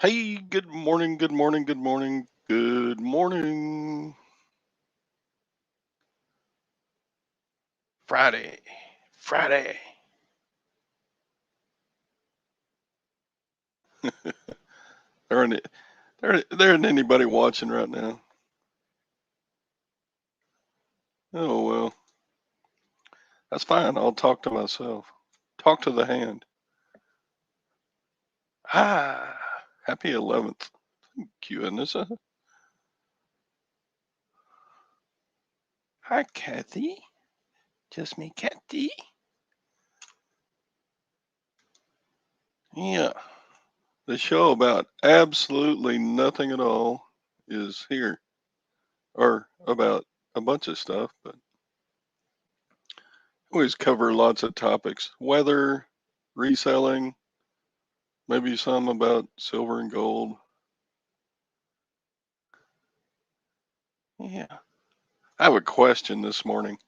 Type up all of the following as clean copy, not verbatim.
Hey, good morning, good morning, good morning, good morning. Friday, Friday. There aren't, there isn't anybody watching right now. Oh, well, that's fine. I'll talk to myself. Talk to the hand. Ah, happy 11th. Thank you, Anissa. Hi, Kathy. Just me, Kathy. Yeah, the show about absolutely nothing at all is here, or about a bunch of stuff, but always cover lots of topics: weather, reselling, maybe some about silver and gold. Yeah. I have a question this morning,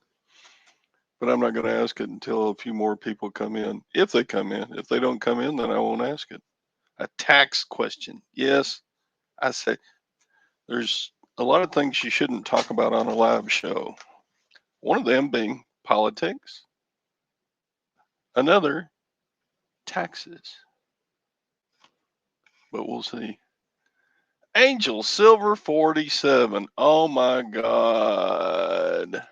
but I'm not going to ask it until a few more people come in. If they come in. If they don't come in, then I won't ask it. A tax question. Yes, I say there's a lot of things you shouldn't talk about on a live show. One of them being politics, another, taxes. But we'll see. Angel Silver 47. Oh my God.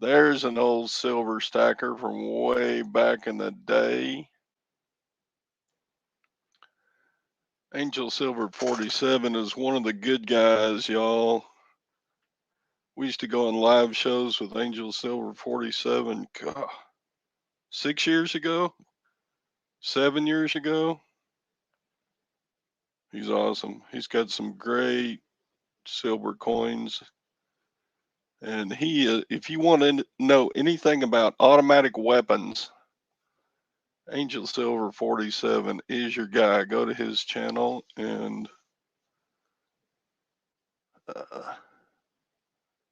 There's an old silver stacker from way back in the day. Angel Silver 47 is one of the good guys, y'all. We used to go on live shows with Angel Silver 47, God, 6 years ago, 7 years ago. He's awesome. He's got some great silver coins. And if you want to know anything about automatic weapons, Angel Silver 47 is your guy. Go to his channel and uh,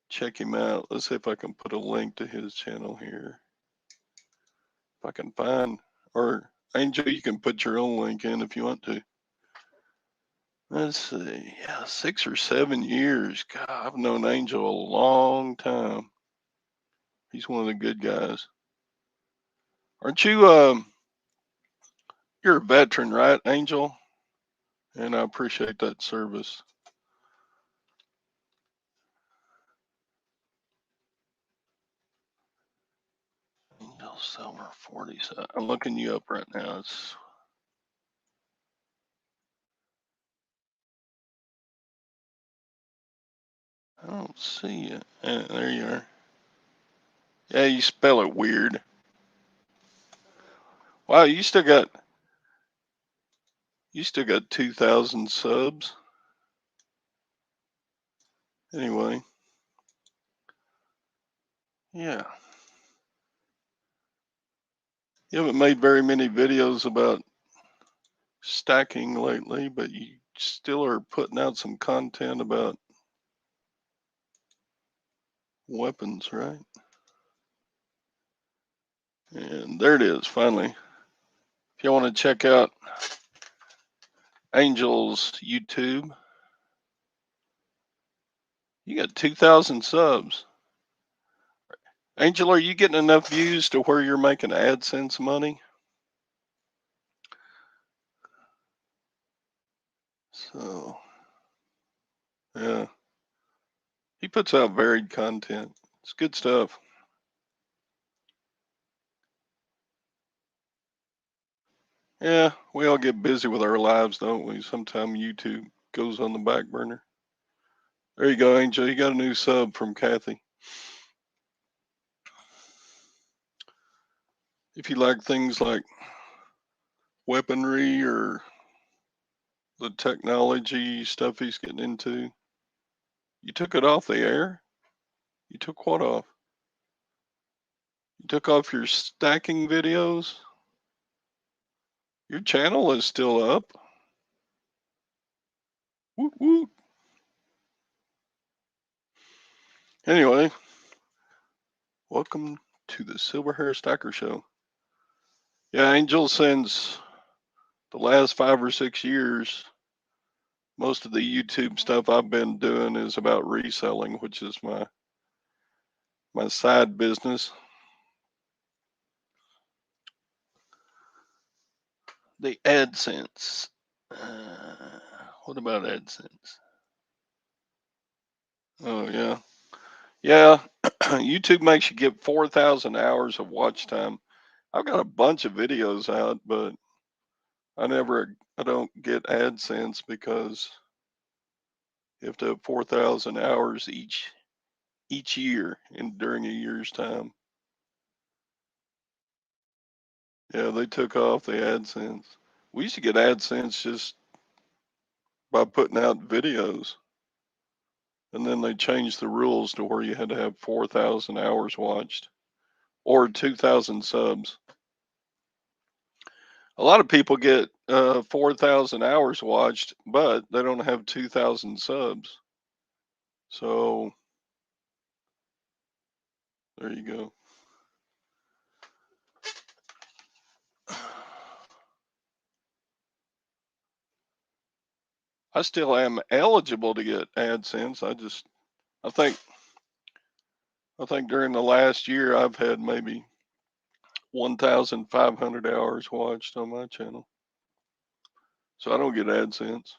check him out. Let's see if I can put a link to his channel here. If I can find, or Angel, you can put your own link in if you want to. Let's see. Yeah, 6 or 7 years. God, I've known Angel a long time. He's one of the good guys. Aren't you, you're a veteran, right, Angel? And I appreciate that service. Angel Silver 47. I'm looking you up right now. I don't see it. There you are. Yeah, you spell it weird. Wow, you still got 2,000 subs. Anyway, yeah. You haven't made very many videos about stacking lately, but you still are putting out some content about weapons, right? And there it is, finally. If you want to check out Angel's YouTube, you got 2,000 subs. Angel, are you getting enough views to where you're making AdSense money? So, yeah. He puts out varied content. It's good stuff. Yeah, we all get busy with our lives, don't we? Sometimes YouTube goes on the back burner. There you go, Angel. You got a new sub from Kathy. If you like things like weaponry or the technology stuff he's getting into, you took it off the air? You took what off? You took off your stacking videos? Your channel is still up? Woot woot. Anyway, welcome to the Silverhair Stacker Show. Yeah, Angel sends the last 5 or 6 years, most of the YouTube stuff I've been doing is about reselling, which is my side business. The AdSense. What about AdSense? Oh yeah, yeah. YouTube makes you get 4,000 hours of watch time. I've got a bunch of videos out, but I don't get AdSense because you have to have 4,000 hours each year and during a year's time. Yeah, they took off the AdSense. We used to get AdSense just by putting out videos, and then they changed the rules to where you had to have 4,000 hours watched or 2,000 subs. A lot of people get 4,000 hours watched, but they don't have 2,000 subs. So there you go. I still am eligible to get AdSense. I think during the last year I've had maybe 1,500 hours watched on my channel. So I don't get AdSense.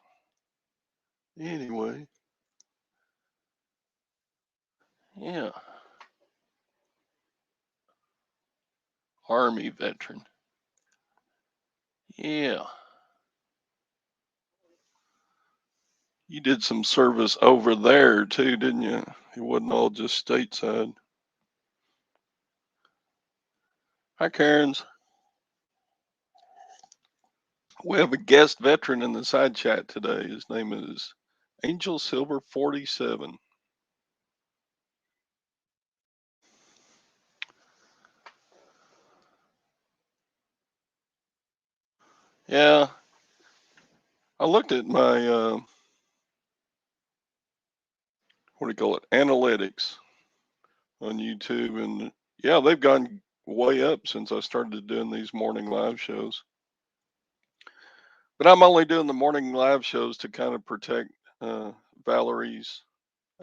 Anyway, yeah. Army veteran. Yeah. You did some service over there too, didn't you? It wasn't all just stateside. Hi, Karens. We have a guest veteran in the side chat today. His name is Angel Silver 47. Yeah, I looked at my what do you call it, analytics on YouTube, and yeah, they've gone way up since I started doing these morning live shows. But I'm only doing the morning live shows to kind of protect Valerie's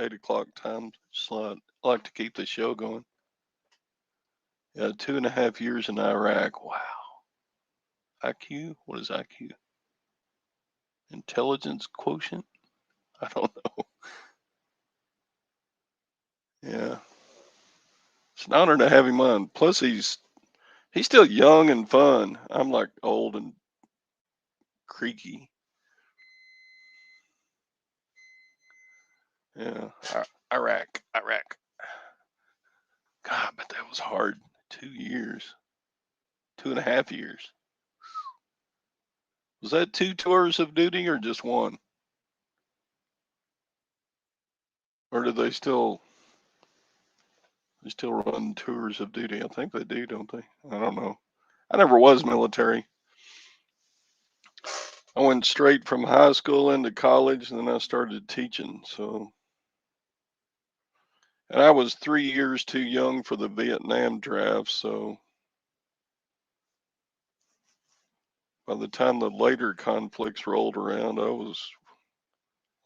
8 o'clock time slot. I like to keep the show going. Yeah, 2.5 years in Iraq. Wow. IQ? What is IQ? Intelligence quotient? I don't know. Yeah. It's an honor to have him on. Plus he's still young and fun. I'm like old and creaky. Yeah. Iraq. God, but that was hard. 2 years. 2.5 years. Was that 2 tours of duty or just one? Or do they still run tours of duty? I think they do, don't they? I don't know. I never was military. I went straight from high school into college, and then I started teaching. So, and I was 3 years too young for the Vietnam draft. So, by the time the later conflicts rolled around, I was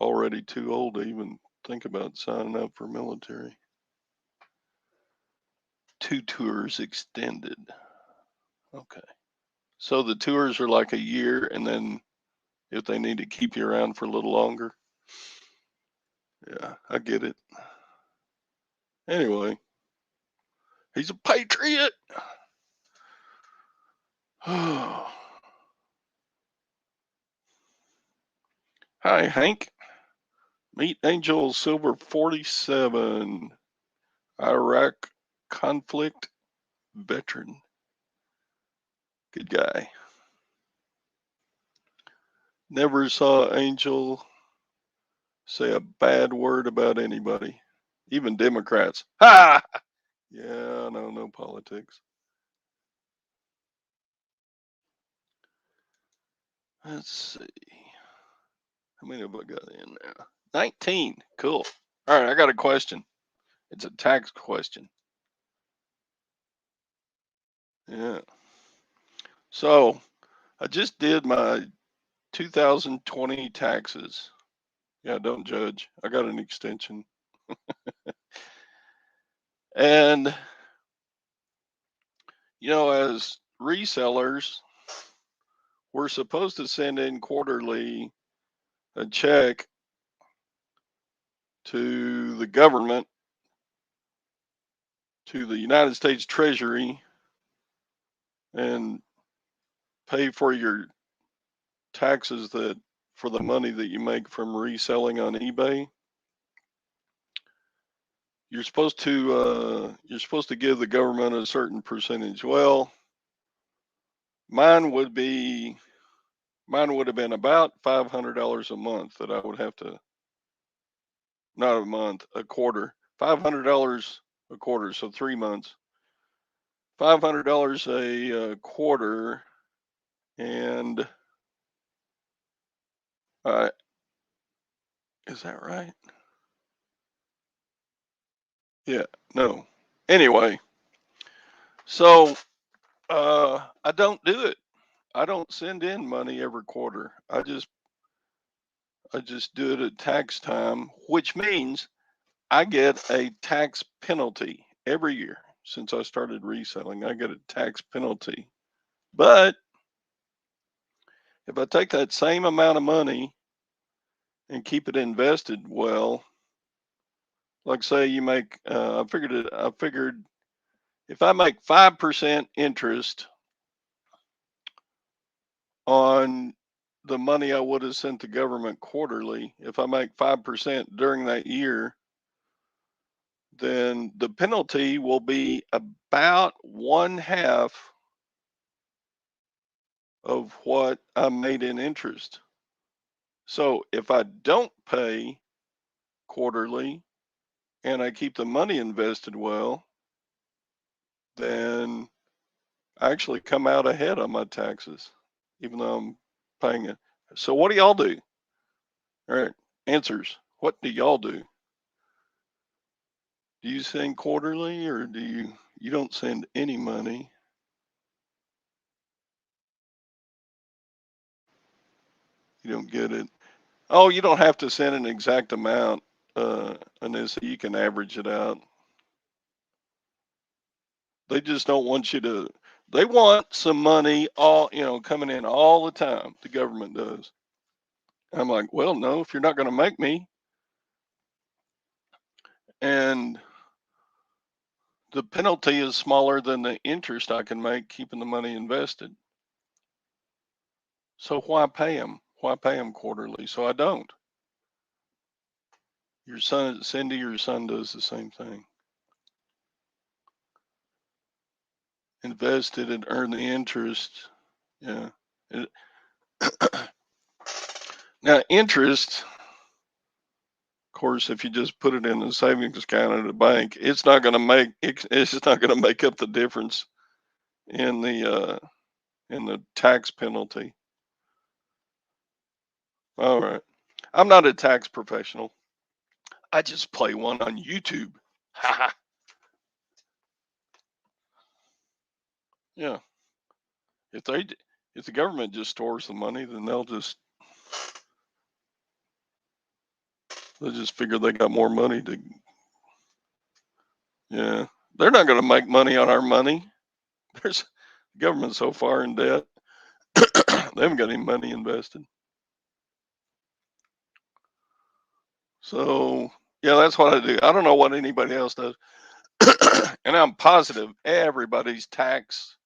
already too old to even think about signing up for military. 2 tours extended. Okay. So the tours are like a year, and then if they need to keep you around for a little longer. Yeah, I get it. Anyway, he's a patriot. Hi, Hank. Meet Angel Silver 47, Iraq conflict veteran. Good guy. Never saw Angel say a bad word about anybody, even Democrats. Ha! Yeah, no politics. Let's see. How many have I got in now? 19. Cool. All right, I got a question. It's a tax question. Yeah. So I just did my 2020 taxes. Yeah, don't judge. I got an extension. And, as resellers, we're supposed to send in quarterly a check to the government, to the United States Treasury, and pay for your taxes for the money that you make from reselling on eBay. You're supposed to give the government a certain percentage. Well, mine would have been about $500 a month that I would have to, not a month, a quarter, $500 a quarter, so 3 months, $500 a quarter, and is that right? Yeah, no. Anyway, so I don't do it. I don't send in money every quarter. I just do it at tax time, which means I get a tax penalty every year since I started reselling. I get a tax penalty. But if I take that same amount of money and keep it invested well, like say you make, I figured if I make 5% interest on the money I would have sent the government quarterly, if I make 5% during that year, then the penalty will be about one half of what I made in interest. So if I don't pay quarterly and I keep the money invested well, then I actually come out ahead on my taxes, even though I'm paying it. So what do y'all do? All right, answers. What do y'all do? Do you send quarterly, or do you don't send any money? You don't get it. Oh, you don't have to send an exact amount, Anissa. You can average it out. They just don't want you to. They want some money coming in all the time. The government does. I'm like, well, no, if you're not going to make me, and the penalty is smaller than the interest I can make keeping the money invested. So why pay them? Why pay them quarterly? So I don't. Your son, Cindy, your son does the same thing. Invested and earn the interest. Yeah. Now, interest, of course, if you just put it in a savings account at a bank, it's not going to make up the difference in the tax penalty. All right. I'm not a tax professional. I just play one on YouTube. Yeah. If the government just stores the money, then they'll just figure they got more money to. Yeah. They're not going to make money on our money. There's the government so far in debt. They haven't got any money invested. So yeah, that's what I do. I don't know what anybody else does. And I'm positive everybody's tax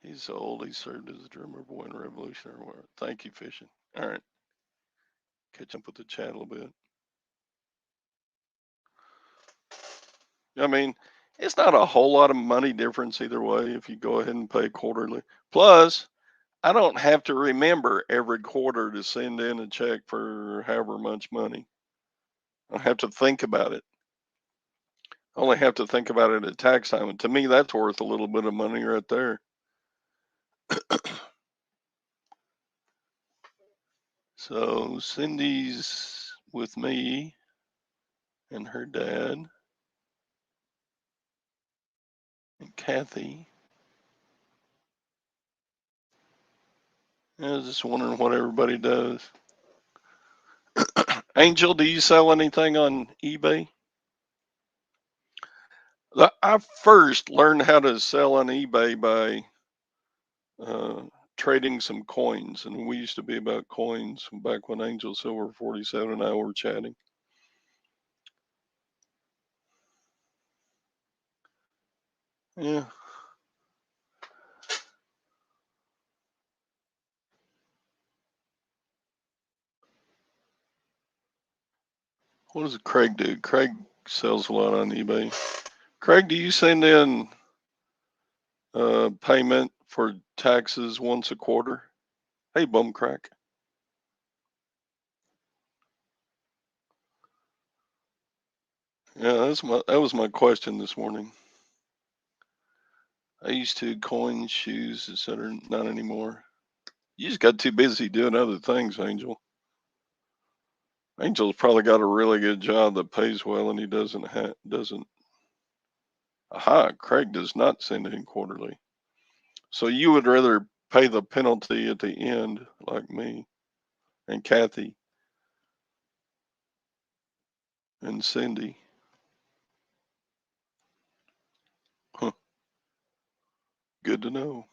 he's so old he served as a drummer boy in the Revolutionary War. Thank you, Fishing. All right. Catch up with the chat a little bit. I mean, it's not a whole lot of money difference either way if you go ahead and pay quarterly. Plus, I don't have to remember every quarter to send in a check for however much money. I don't have to think about it. I only have to think about it at tax time. And to me, that's worth a little bit of money right there. So Cindy's with me and her dad. And Kathy. I was just wondering what everybody does. Angel, do you sell anything on eBay? I first learned how to sell on eBay by uh, trading some coins, and we used to be about coins back when Angel Silver 47 and I were chatting. Yeah. What does Craig do? Craig sells a lot on eBay. Craig, do you send in payment for taxes once a quarter? Hey, Bumcrack. Yeah, that was my question this morning. I used to coin, shoes, etc. Not anymore. You just got too busy doing other things, Angel. Angel's probably got a really good job that pays well, and he doesn't. Aha, Craig does not send in quarterly. So you would rather pay the penalty at the end, like me and Kathy and Cindy. Huh, good to know.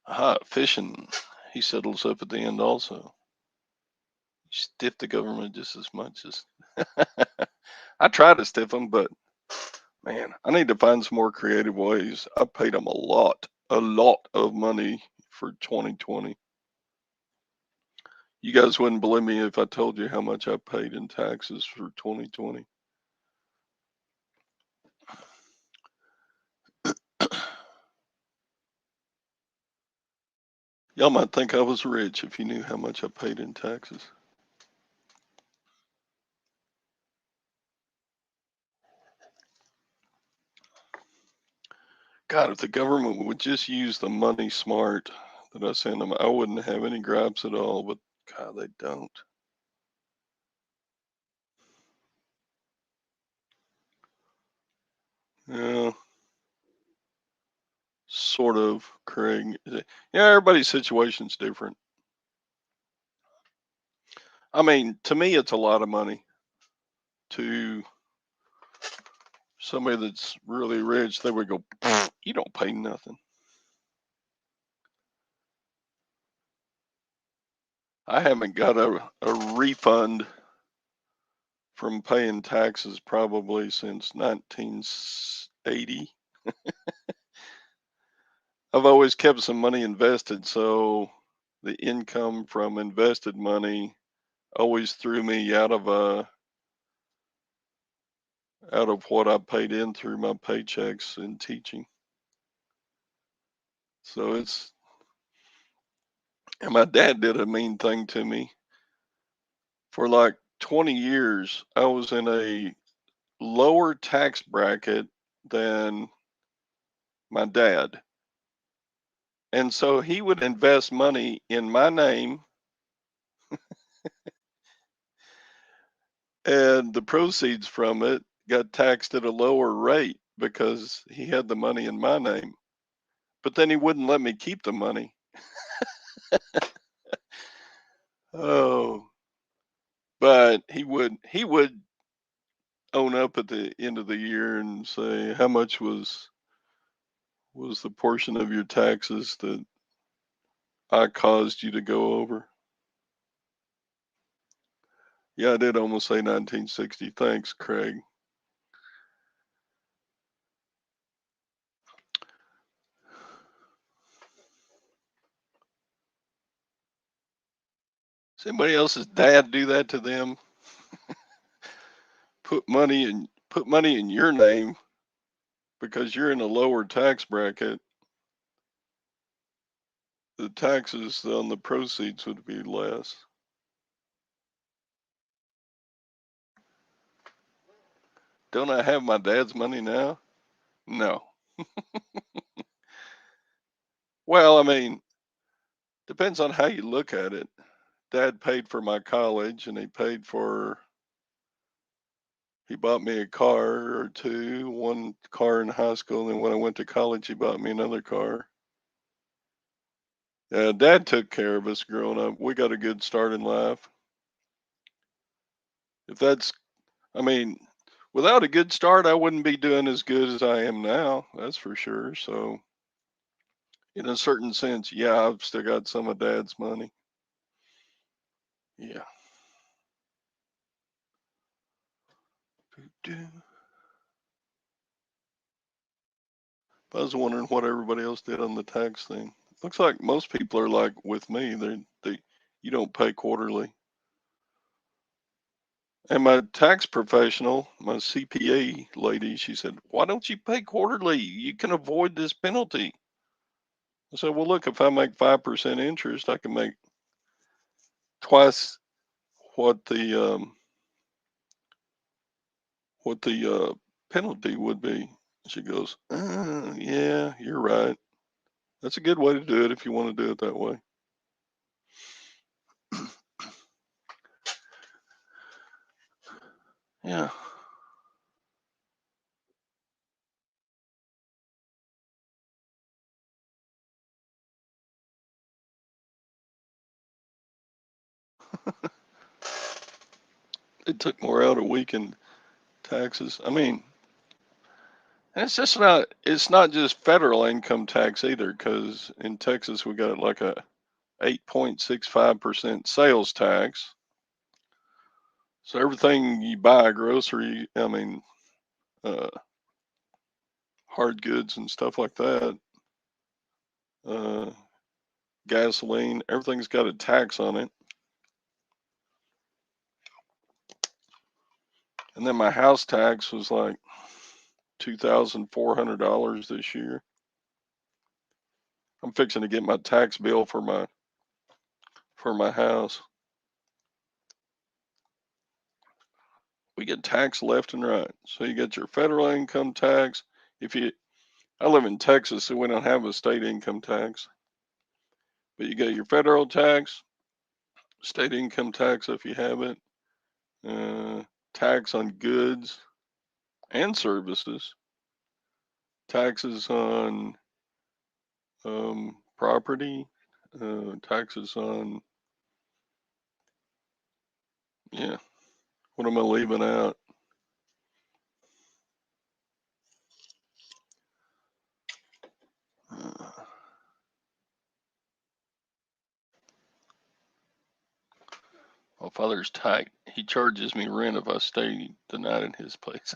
Aha, fishing. He settles up at the end also. You stiff the government just as much as. I try to stiff them, but man, I need to find some more creative ways. I paid them a lot of money for 2020. You guys wouldn't believe me if I told you how much I paid in taxes for 2020. Y'all might think I was rich if you knew how much I paid in taxes. God, if the government would just use the money smart that I send them, I wouldn't have any gripes at all, but God, they don't. Yeah, sort of, Craig. Yeah, everybody's situation's different. I mean, to me, it's a lot of money. To somebody that's really rich, they would go, you don't pay nothing. I haven't got a refund from paying taxes probably since 1980. I've always kept some money invested, so the income from invested money always threw me out of what I paid in through my paychecks in teaching. So it's and my dad did a mean thing to me. For like 20 years, I was in a lower tax bracket than my dad. And so he would invest money in my name, and the proceeds from it got taxed at a lower rate because he had the money in my name. But then he wouldn't let me keep the money. Oh, but he would own up at the end of the year and say how much was the portion of your taxes that I caused you to go over. Yeah, I did almost say 1960. Thanks, Craig. Does anybody else's dad do that to them? Put money in your name because you're in a lower tax bracket. The taxes on the proceeds would be less. Don't I have my dad's money now? No. Well, I mean, depends on how you look at it. Dad paid for my college and he paid for He bought me a car or two, one car in high school, and then when I went to college, he bought me another car. Yeah, Dad took care of us growing up. We got a good start in life. If that's, I mean, without a good start, I wouldn't be doing as good as I am now. That's for sure. So, in a certain sense, yeah, I've still got some of Dad's money. Yeah. I was wondering what everybody else did on the tax thing. Looks like most people are like with me. You don't pay quarterly. And my tax professional, my CPA lady, she said, "Why don't you pay quarterly? You can avoid this penalty." I said, "Well, look, if I make 5% interest, I can make twice what the penalty would be." She goes, "Yeah, you're right. That's a good way to do it if you want to do it that way." Yeah. It took more out a week in taxes. I mean, and it's not just federal income tax either, because in Texas we got like a 8.65% sales tax. So everything you buy, grocery, I mean, uh, hard goods and stuff like that, uh, gasoline, everything's got a tax on it. And then my house tax was like $2,400 this year. I'm fixing to get my tax bill for my house. We get taxed left and right. So you get your federal income tax. If you, I live in Texas, so we don't have a state income tax, but you get your federal tax, state income tax if you have it, tax on goods and services, taxes on property, taxes on, yeah, what am I leaving out? Uh, my father's tight. He charges me rent if I stay the night in his place.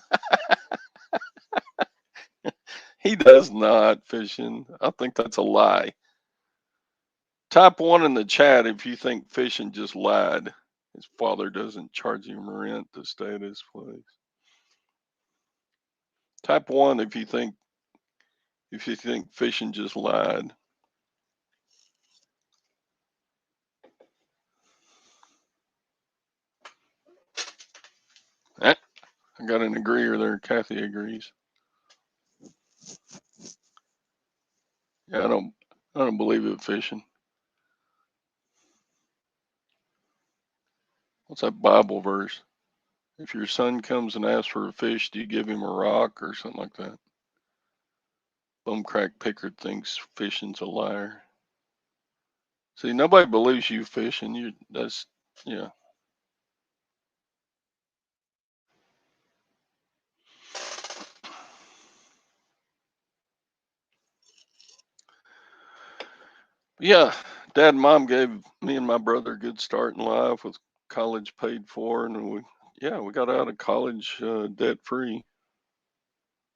He does not, fishing. I think that's a lie. Type one in the chat if you think fishing just lied. His father doesn't charge him rent to stay at his place. Type one if you think fishing just lied. Eh, I got an agreeer there. Kathy agrees. Yeah, I don't believe it fishing. What's that Bible verse? If your son comes and asks for a fish, do you give him a rock or something like that? Bumcrack Pickard thinks fishing's a liar. See, nobody believes you fishing. Yeah. Yeah, Dad and Mom gave me and my brother a good start in life with college paid for, and we got out of college debt free.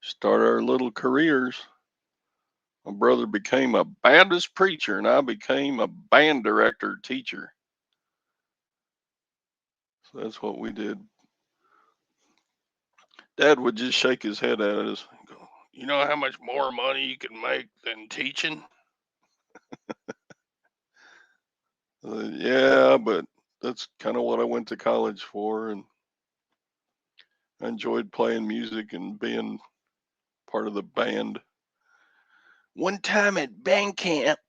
Started our little careers. My brother became a Baptist preacher, and I became a band director teacher. So that's what we did. Dad would just shake his head at us and go, "You know how much more money you can make than teaching?" Yeah, but that's kind of what I went to college for, and I enjoyed playing music and being part of the band. One time at band camp.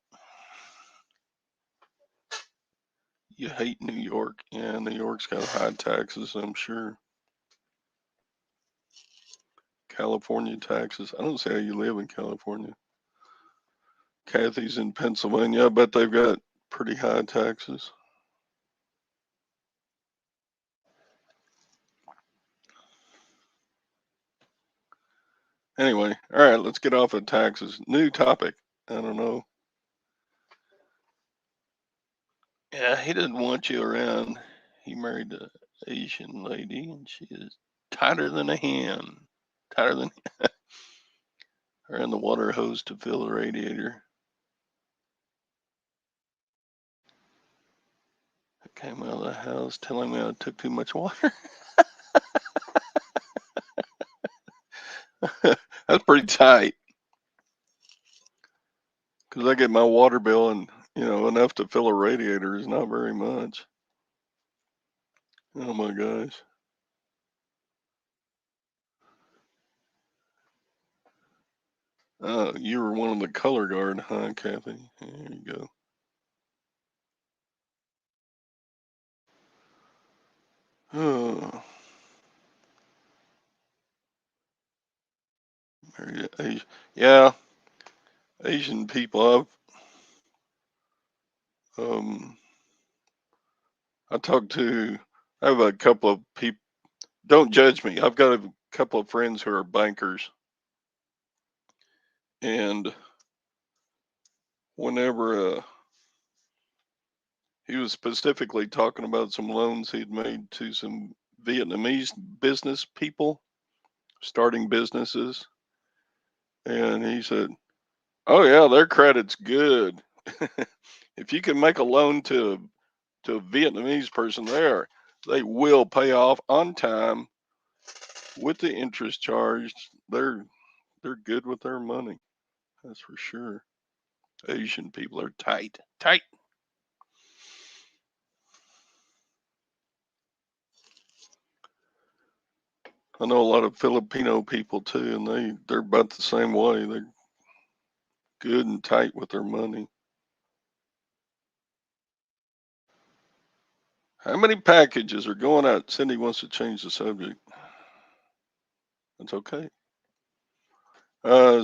You hate New York. Yeah, New York's got high taxes, I'm sure. California taxes. I don't see how you live in California. Kathy's in Pennsylvania. I bet they've got pretty high taxes. Anyway, all right, let's get off of taxes. New topic. I don't know. Yeah, he didn't want you around. He married an Asian lady, and she is tighter than a hen. Tighter than ran the water hose to fill the radiator. I came out of the house telling me I took too much water. That's pretty tight. Because I get my water bill, and enough to fill a radiator is not very much. Oh my gosh. Oh, you were one of the color guard, huh, Kathy? There you go. Oh. Yeah, Asian people. I have a couple of people. Don't judge me. I've got a couple of friends who are bankers, and whenever he was specifically talking about some loans he'd made to some Vietnamese business people starting businesses, and he said, "Oh yeah, their credit's good. If you can make a loan to a Vietnamese person there, they will pay off on time with the interest charged. They're good with their money. That's for sure. Asian people are tight. Tight. I know a lot of Filipino people too, and they're about the same way. They're good and tight with their money. How many packages are going out? Cindy wants to change the subject. That's okay.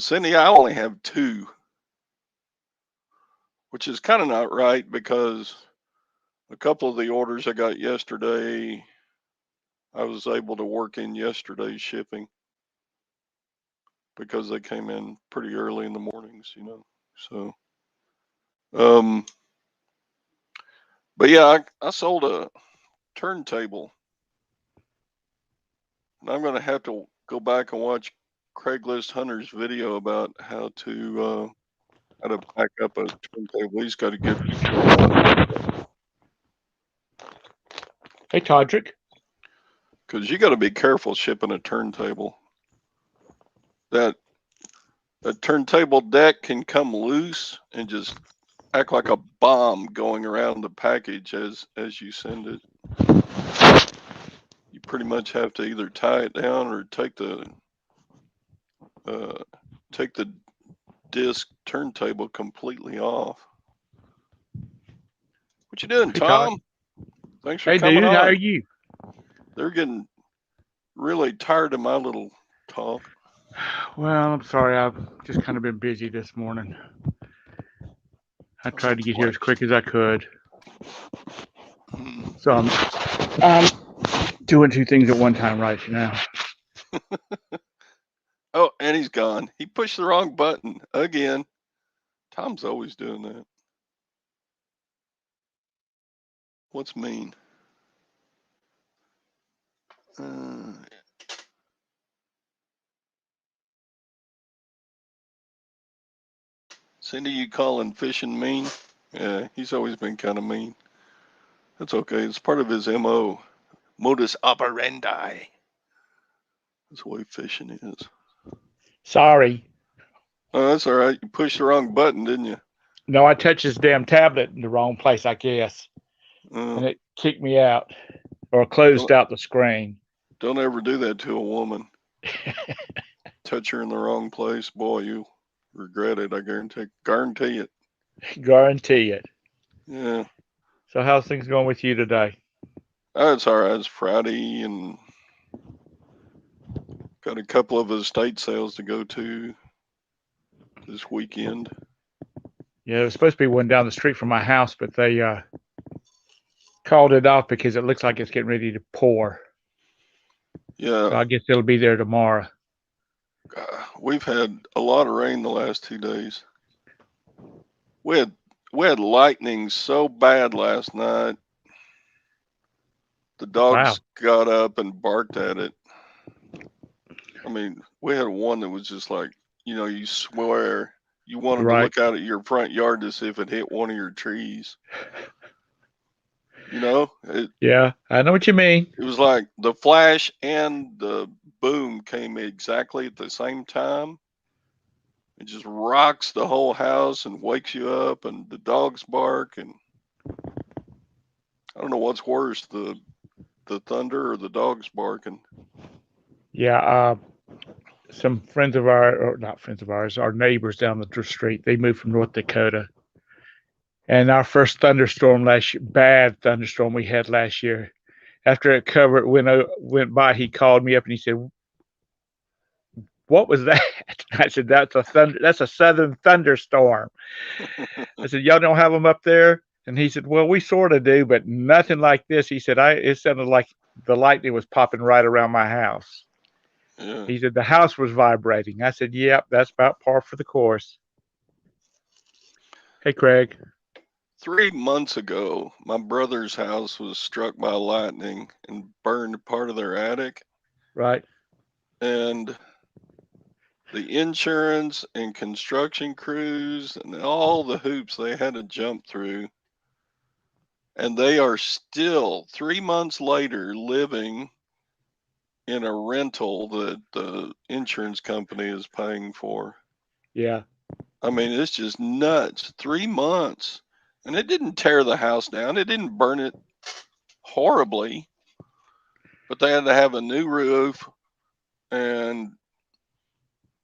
Cindy, I only have 2, which is kind of not right because a couple of the orders I got yesterday, I was able to work in yesterday's shipping because they came in pretty early in the mornings, So, but yeah, I sold a turntable, and I'm going to have to go back and watch Craigslist Hunter's video about how to pack up a turntable. He's got a good video on it. Hey, Todrick. Because you got to be careful shipping a turntable. That turntable deck can come loose and just act like a bomb going around the package as you send it. You pretty much have to either tie it down or take the disc turntable completely off. What you doing, Hey, Tom? Todd. Thanks for Hey, coming dude. on. How are you? They're getting really tired of my little talk. Well, I'm sorry. I've just kind of been busy this morning. I tried to get here as quick as I could. So I'm doing 2 things at one time right now. Oh, and he's gone. He pushed the wrong button again. Tom's always doing that. What's mean? Cindy, you calling fishing mean? Yeah, he's always been kind of mean. That's okay. It's part of his MO. Modus operandi. That's the way fishing is. Sorry. Oh, that's all right. You pushed the wrong button, didn't you? No, I touched this damn tablet in the wrong place, I guess. And it kicked me out or closed out the screen. Don't ever do that to a woman. Touch her in the wrong place. Boy, you regret it. I guarantee it. Guarantee it. Yeah. So how's things going with you today? It's all right. It's Friday and Got a couple of estate sales to go to this weekend. Yeah, it was supposed to be one down the street from my house, but they called it off because it looks like it's getting ready to pour. Yeah. So I guess it'll be there tomorrow. We've had a lot of rain the last 2 days. We had lightning so bad last night. The dogs got up and barked at it. I mean, we had one that was just like, you swear you wanted to look out at your front yard to see if it hit one of your trees. Yeah, I know what you mean. It was like the flash and the boom came exactly at the same time. It just rocks the whole house and wakes you up, and the dogs bark, and I don't know what's worse, the thunder or the dogs barking. Yeah, some friends of ours, or not friends of ours, our neighbors down the street, they moved from North Dakota. And our first bad thunderstorm we had last year, after it went by, he called me up and he said, "What was that?" I said, "That's a southern thunderstorm." I said, "Y'all don't have them up there?" And he said, "Well, we sort of do, but nothing like this." He said, "It sounded like the lightning was popping right around my house." Yeah. He said, "The house was vibrating." I said, "Yep, that's about par for the course." Hey, Craig. 3 months ago, my brother's house was struck by lightning and burned part of their attic. Right. And the insurance and construction crews and all the hoops they had to jump through. And they are still 3 months later living in a rental that the insurance company is paying for. Yeah. I mean, it's just nuts. 3 months. And it didn't tear the house down. It didn't burn it horribly. But they had to have a new roof. And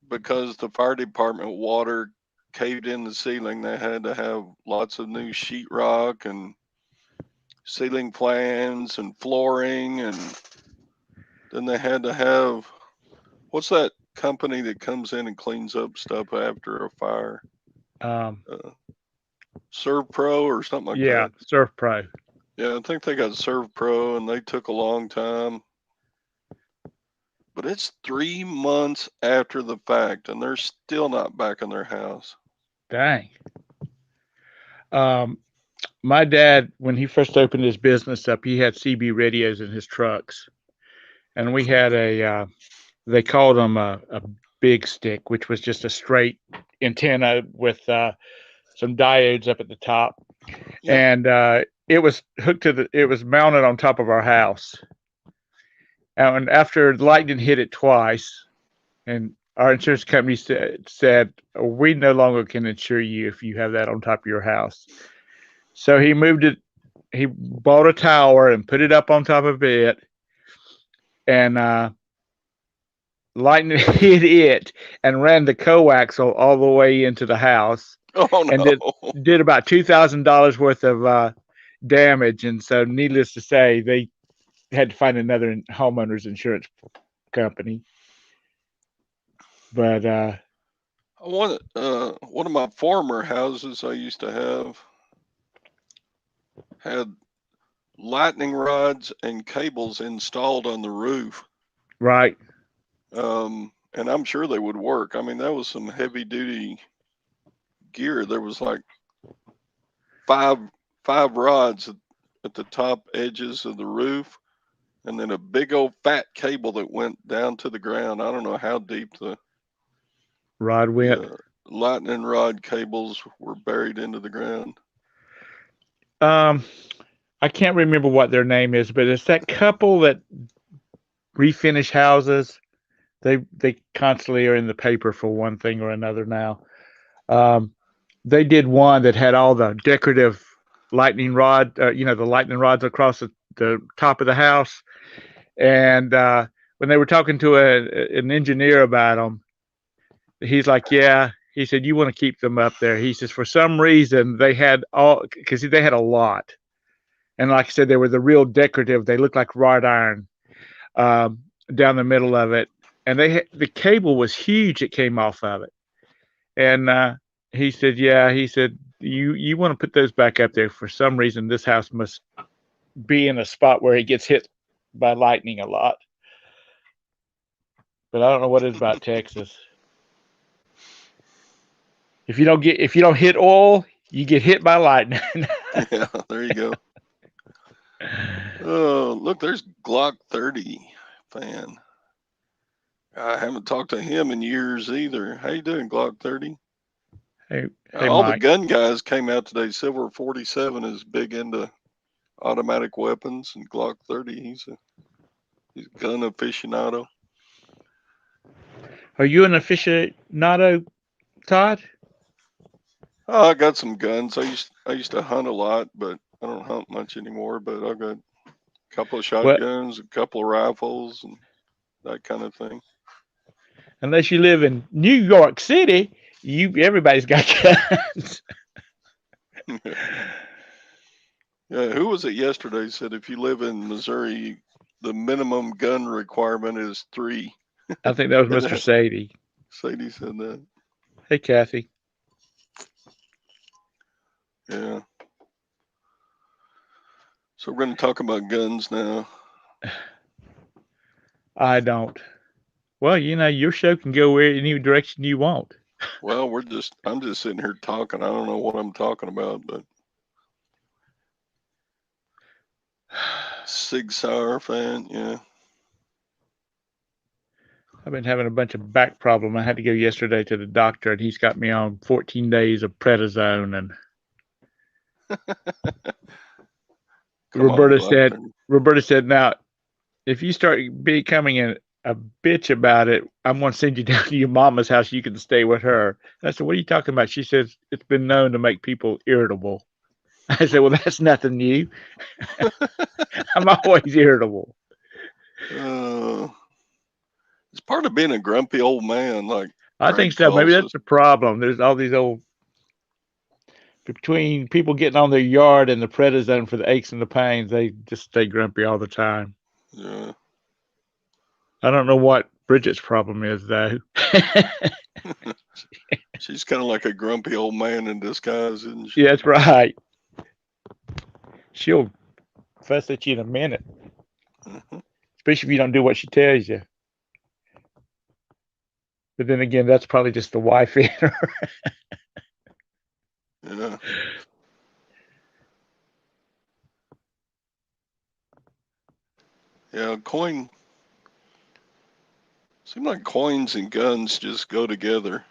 because the fire department water caved in the ceiling, they had to have lots of new sheetrock and ceiling plans and flooring. And then they had to have, what's that company that comes in and cleans up stuff after a fire? Serve Pro or something like that. Yeah, Surf Pro. Yeah, I think they got Serve Pro, and they took a long time. But it's 3 months after the fact, and they're still not back in their house. Dang. My dad, when he first opened his business up, he had CB radios in his trucks, and we had they called them a big stick, which was just a straight antenna with some diodes up at the top, and it was it was mounted on top of our house. And after lightning hit it twice, and our insurance company said, "We no longer can insure you if you have that on top of your house." So he moved it. He bought a tower and put it up on top of it, and lightning hit it and ran the coaxial all the way into the house. Oh no! And did about $2,000 worth of damage. And so, needless to say, they had to find another homeowner's insurance company. But one of my former houses I used to have had lightning rods and cables installed on the roof. Right. And I'm sure they would work. I mean, that was some heavy duty gear. There was like five rods at the top edges of the roof, and then a big old fat cable that went down to the ground. I don't know how deep the rod went. The lightning rod cables were buried into the ground. I can't remember what their name is, but it's that couple that refinish houses. They constantly are in the paper for one thing or another now. They did one that had all the decorative lightning rod, the lightning rods across the top of the house. And when they were talking to an engineer about them, he's like, "Yeah." He said, "You want to keep them up there." He says, "For some reason, they had because they had a lot. And like I said, they were the real decorative. They looked like wrought iron down the middle of it. and the cable was huge that came off of it. And he said, "Yeah," he said, "You want to put those back up there. For some reason, this house must be in a spot where it gets hit by lightning a lot." But I don't know what it is about Texas. If you don't hit oil, you get hit by lightning. Yeah, there you go. Oh, look, there's Glock 30 fan. I haven't talked to him in years either. How you doing, Glock 30? Hey, All the Mike. gun guys came out today. Silver 47 is big into automatic weapons, and Glock 30, he's a gun aficionado. Are you an aficionado, Todd? Oh, I got some guns. I used to hunt a lot, but I don't hunt much anymore. But I got a couple of Well, shotguns, a couple of rifles, and that kind of thing. unless you live in New York City, everybody's got guns. Yeah, who was it yesterday said if you live in Missouri, the minimum gun requirement is 3. I think that was Mr. Sadie. Sadie said that. Hey, Kathy. Yeah. So we're going to talk about guns now. I don't. Well, your show can go any direction you want. Well, I'm just sitting here talking. I don't know what I'm talking about, but Sig Sauer fan, yeah. I've been having a bunch of back problem. I had to go yesterday to the doctor, and he's got me on 14 days of prednisone. And Roberta said, now, if you start becoming a bitch about it, I'm going to send you down to your mama's house. You can stay with her. And I said, what are you talking about? She says, it's been known to make people irritable. I said, well, that's nothing new. I'm always irritable. It's part of being a grumpy old man. Like I think so. Maybe that's the problem. There's all these between people getting on their yard and the prednisone for the aches and the pains, they just stay grumpy all the time. Yeah. I don't know what Bridget's problem is, though. She's kind of like a grumpy old man in disguise, isn't she? Yeah, that's right. She'll fuss at you in a minute, especially if you don't do what she tells you. But then again, that's probably just the wife in her. Yeah. Yeah, seems like coins and guns just go together.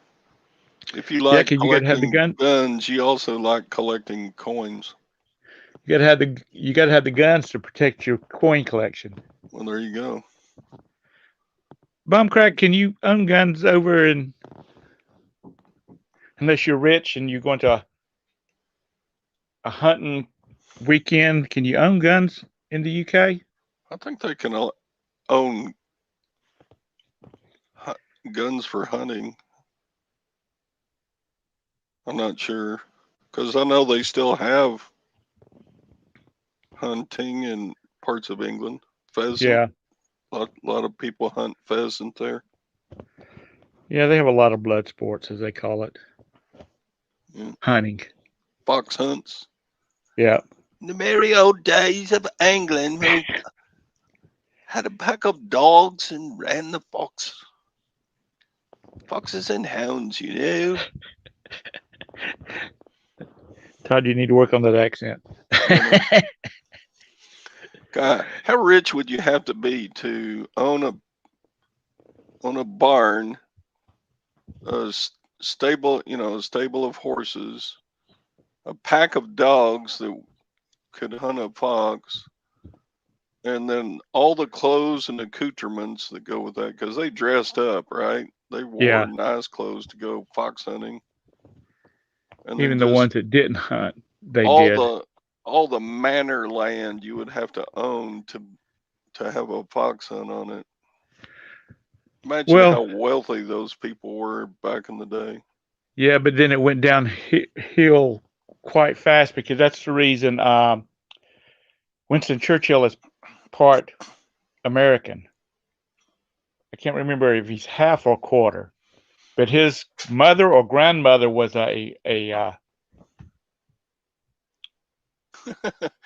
If you like collecting guns, you also like collecting coins. You gotta have the guns to protect your coin collection. Well, there you go. Bumcrack, can you own guns over unless you're rich and you're going to a hunting weekend? Can you own guns in the UK? I think they can own guns for hunting. I'm not sure, because I know they still have hunting in parts of England. Pheasant. Yeah. A lot of people hunt pheasant there. Yeah, they have a lot of blood sports, as they call it. Yeah. Hunting. Fox hunts. Yeah. In the merry old days of England, we had a pack of dogs and ran the foxes and hounds, you know. Todd, you need to work on that accent. God, how rich would you have to be to own a barn, a stable of horses, a pack of dogs that could hunt a fox, and then all the clothes and accoutrements that go with that, because they dressed up, right? They wore nice clothes to go fox hunting. And even the ones that didn't hunt, they did. All the manor land you would have to own to have a fox hunt on it. Imagine how wealthy those people were back in the day. Yeah, but then it went downhill quite fast, because that's the reason Winston Churchill is part American. I can't remember if he's half or quarter, but his mother or grandmother was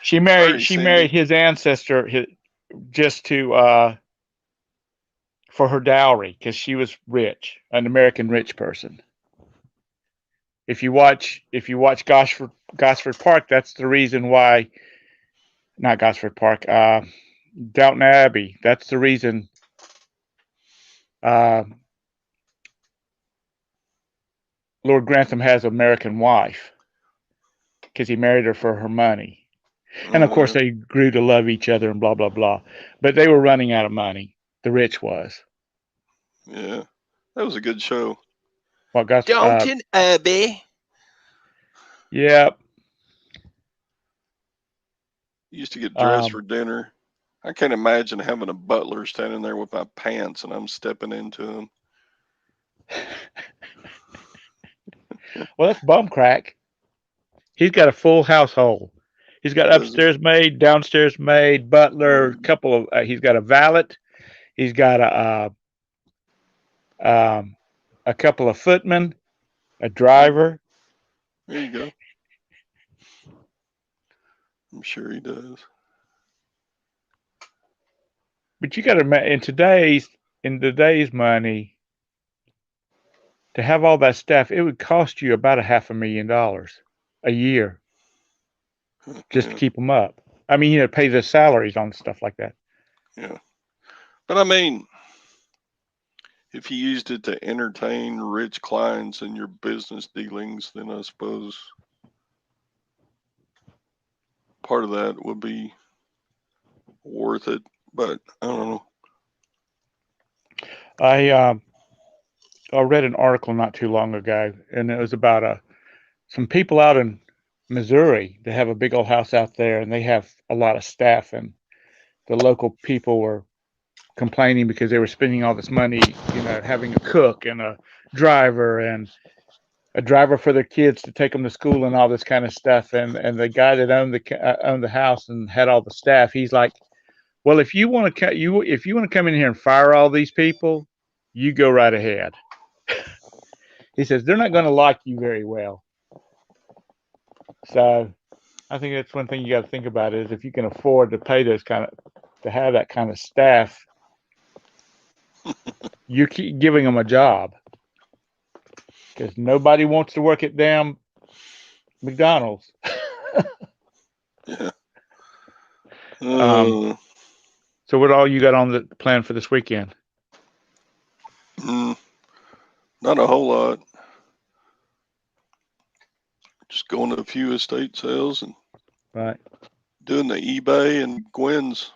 she Sorry, married Cindy. his ancestor just to for her dowry because she was rich, an American rich person. If you watch Gosford Park, that's the reason why. Not Gosford Park, Downton Abbey. That's the reason. Uh, Lord Grantham has an American wife because he married her for her money, and of course Uh, they grew to love each other and blah blah blah. But they were running out of money. The rich was. yeah, that was a good show. Well, Gosford. Downton Abbey. Yeah. Used to get dressed Um, for dinner. I can't imagine having a butler standing there with my pants and I'm stepping into them. well, that's bum crack. He's got a full household. He's got Does he? upstairs maid, downstairs maid, butler, Mm, couple of. He's got a valet. He's got um, a couple of footmen, a mm, driver. there you go. I'm sure he does. But you got to in today's money to have all that staff, it would cost you about $500,000 a year just to Yeah, keep them up. I mean, pay the salaries on stuff like that. yeah. But I mean, if you used it to entertain rich clients in your business dealings, then I suppose part of that would be worth it. But I don't know. I read an article not too long ago, and it was about some people out in Missouri. They have a big old house out there, and they have a lot of staff, and the local people were complaining because they were spending all this money, having a cook and a driver and a driver for their kids to take them to school and all this kind of stuff. And the guy that owned the house and had all the staff, he's like, well, if you want to come in here and fire all these people, you go right ahead. He says they're not going to like you very well. So I think that's one thing you got to think about is if you can afford to pay to have that kind of staff, you keep giving them a job because nobody wants to work at damn McDonald's. Yeah. Um, Uh, so what all you got on the plan for this weekend? not a whole lot. Just going to a few estate sales and Right. doing the eBay and Gwen's.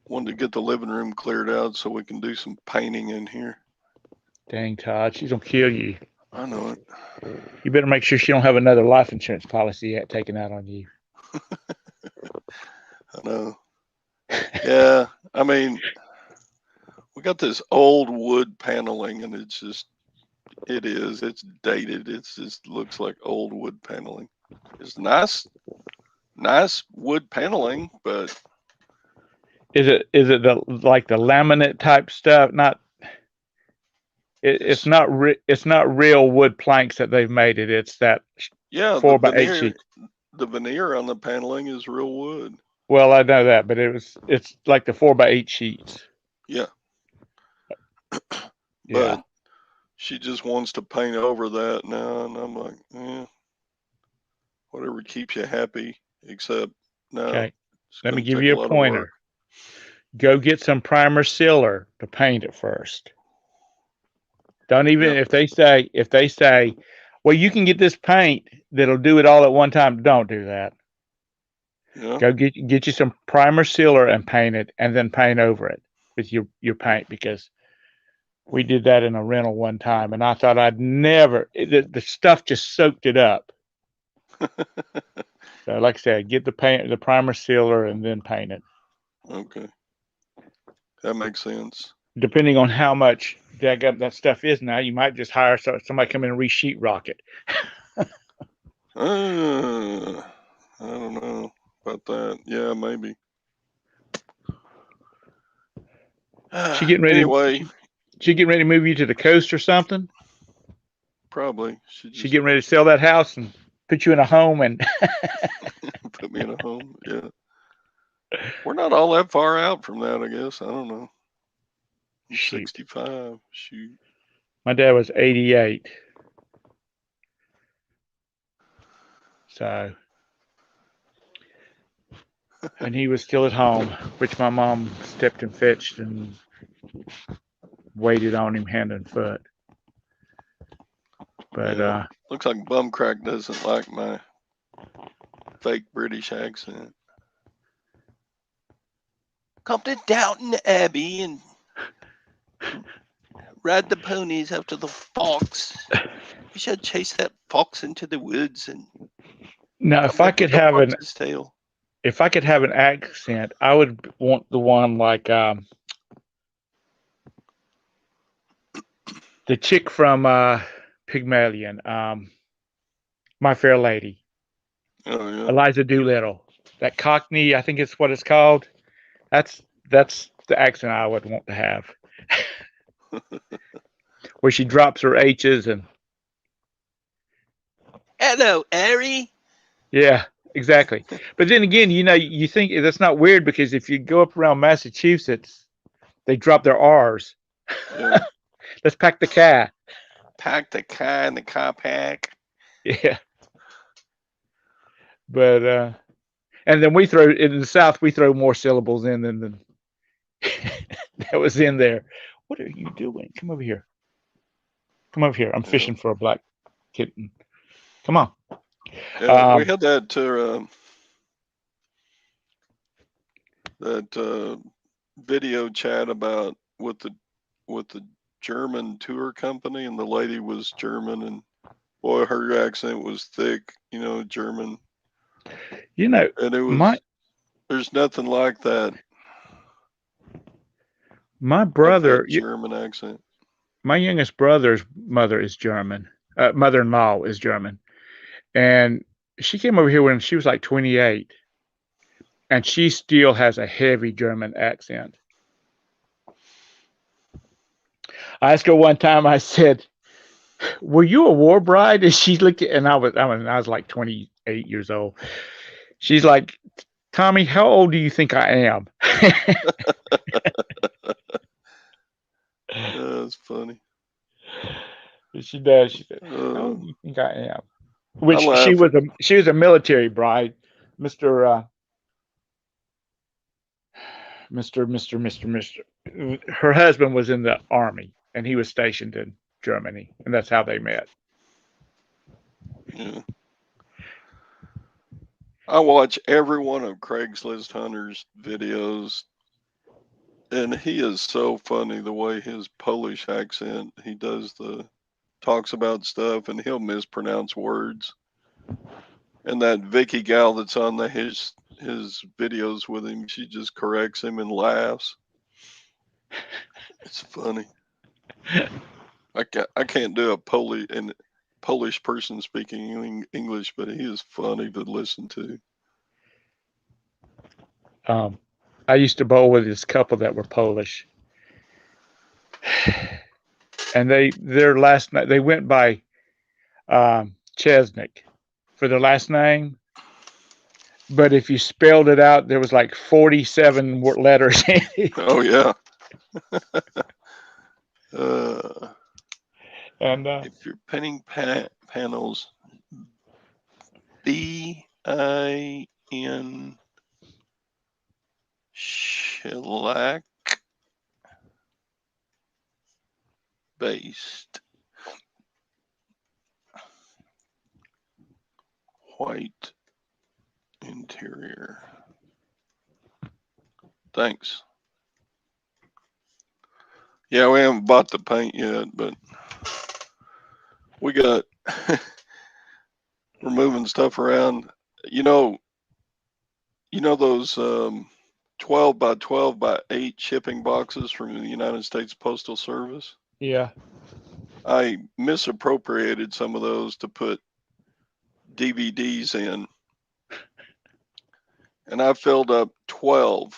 Wanted to get the living room cleared out so we can do some painting in here. Dang, Todd, she's gonna kill you. I know it. You better make sure she don't have another life insurance policy yet taken out on you. I know. Yeah, I mean, we got this old wood paneling and it's dated. It just looks like old wood paneling. It's nice wood paneling, but Is it like the laminate type stuff? Not it's it's, not real wood planks that they've made it. It's that yeah, 4x8 sheet. the veneer on the paneling is real wood. Well, I know that, but it's like the 4x8 sheets. Yeah, Yeah. but she just wants to paint over that now, and I'm like, whatever keeps you happy, except no, Okay. it's Let me going to give take you a a lot of work. pointer. Go get some primer sealer to paint it first. Don't even Yeah, if they say, well, you can get this paint that'll do it all at one time. Don't do that. yeah, Go get you some primer sealer and paint it, and then paint over it with your paint because we did that in a rental one time, and I thought I'd never. The stuff just soaked it up. So, like I said, get the primer sealer, and then paint it. okay, that makes sense. Depending on how much that stuff is now, you might just hire somebody come in and re-sheetrock it. I don't know about that. Yeah, maybe. She getting ready. Anyway, She getting ready to move you to the coast or something. probably She getting ready to sell that house and put you in a home and put me in a home. Yeah, we're not all that far out from that, I guess. I don't know. I'm shoot. 65. Shoot. My dad was 88, so and he was still at home, which my mom stepped and fetched and waited on him hand and foot. But Yeah. Looks like Bumcrack doesn't like my fake British accent. Come to Downton Abbey and ride the ponies after the fox. We should chase that fox into the woods and now, come back with the fox's tail. if I could have an accent, I would want the one like the chick from Pygmalion, My Fair Lady, Oh yeah. Eliza Doolittle. That Cockney, I think it's what it's called. That's the accent I would want to have, where she drops her H's and Hello, Harry. yeah, exactly. But then again, you think that's not weird because if you go up around Massachusetts, they drop their R's. Yeah. Let's pack the car. Pack the car in the car pack. Yeah. But and then we throw in the South, we throw more syllables in than that was in there. What are you doing? Come over here. Come over here. I'm fishing for a black kitten. Come on. Yeah, we had that that video chat about with the German tour company, and the lady was German, and boy, her accent was thick, German. And it was there's nothing like that. My Like brother, that German accent. My youngest brother's mother is German. Mother-in-law is German, and she came over here when she was like 28, and she still has a heavy German accent. I asked her one time. I said, "Were you a war bride?" And she looked at, and I was like 28 years old. She's like, "Tommy, how old do you think I am?" That's funny. She does. She said, "How old do you think I am?" Which I she was a military bride, Mister. Mr. Her husband was in the army, and he was stationed in Germany, and that's how they met. Yeah. I watch every one of Craigslist Hunter's videos, and he is so funny the way his Polish accent, he talks about stuff, and he'll mispronounce words. And that Vicky gal that's on his videos with him, she just corrects him and laughs. It's funny. I can't do a Polish person speaking English, but he is funny to listen to. I used to bowl with this couple that were Polish, and their last name they went by Chesnick for their last name, but if you spelled it out, there was like 47 letters. Oh yeah. And if you're painting panels, BIN shellac based white interior. Thanks. Yeah, we haven't bought the paint yet, but we got we're moving stuff around. Those 12 by 12 by 8 shipping boxes from the United States Postal Service? yeah, I misappropriated some of those to put DVDs in. And I filled up 12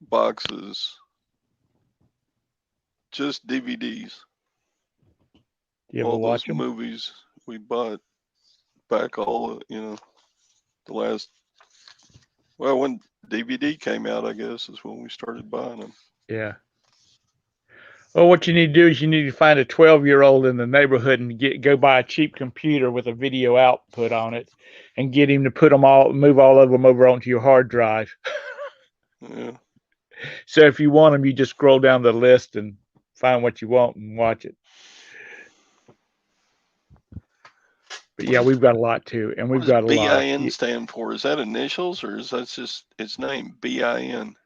boxes just DVDs. Do you ever All those watch them? movies we bought back all, the last, well, when DVD came out, I guess, is when we started buying them. Yeah. Well, what you need to do is you need to find a 12-year-old in the neighborhood and go buy a cheap computer with a video output on it, and get him to move all of them over onto your hard drive. Yeah. So if you want them, you just scroll down the list and find what you want and watch it. But yeah, we've got a lot too, and What we've does got a lot. BIN stand for? Is that initials or is that just its name? BIN.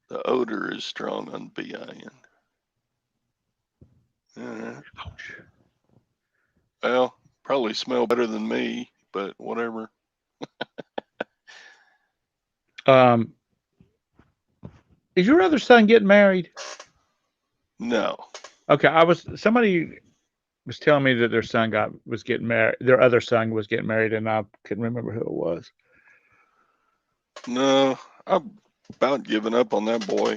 The odor is strong on BIN. Well, probably smell better than me, but whatever. Is your other son getting married? No. Okay, somebody was telling me that was getting married. Their other son was getting married, and I couldn't remember who it was. No, I've about given up on that boy.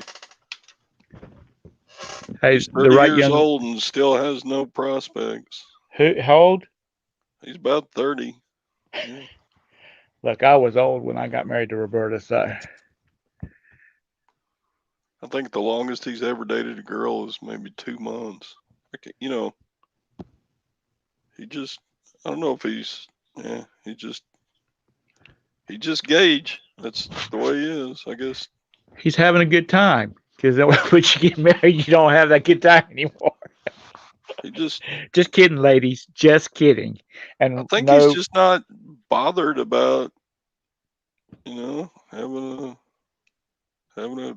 Hey, He's the 30 right years young. old and still has no prospects. How old? He's about 30. Yeah. Look, I was old when I got married to Roberta, so. I think the longest he's ever dated a girl is maybe 2 months. He just, I don't know if he just gauge. That's the way he is, I guess. He's having a good time, because when you get married, you don't have that good time anymore. He just kidding, ladies. Just kidding. And I think he's just not bothered about, having a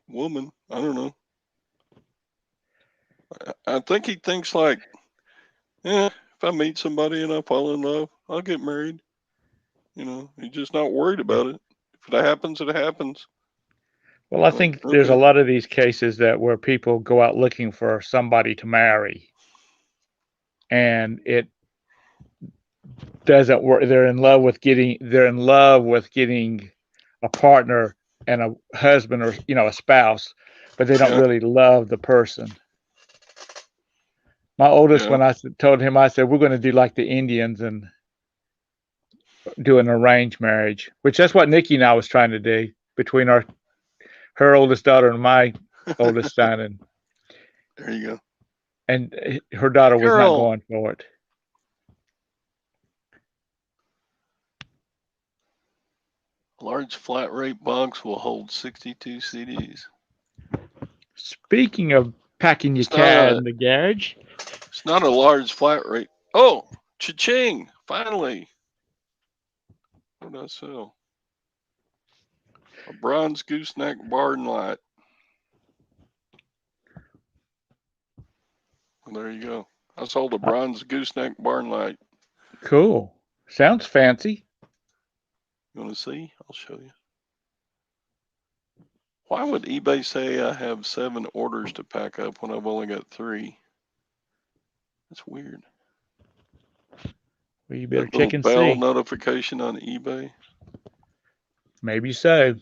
woman. I don't know. I think he thinks like, if I meet somebody and I fall in love, I'll get married. He's just not worried about it. If it happens, it happens. Well, I think there's a lot of these cases where people go out looking for somebody to marry, and it doesn't work. They're in love with getting a partner and a husband, or a spouse, but they don't really love the person. My oldest, when I told him, I said, we're going to do like the Indians and do an arranged marriage, which that's what Nikki and I was trying to do between her oldest daughter and my oldest son. And there you go. And her daughter was not going for it. A large flat rate box will hold 62 CDs. Speaking of packing your car in the garage. It's not a large flat rate. Oh, cha-ching! Finally. What did I sell? A bronze gooseneck barn light. Well, there you go. I sold a bronze gooseneck barn light. Cool. Sounds fancy. You want to see? I'll show you. Why would eBay say I have 7 orders to pack up when I've only got 3? That's weird. Well, you better check and see. Bell notification on eBay. Maybe so.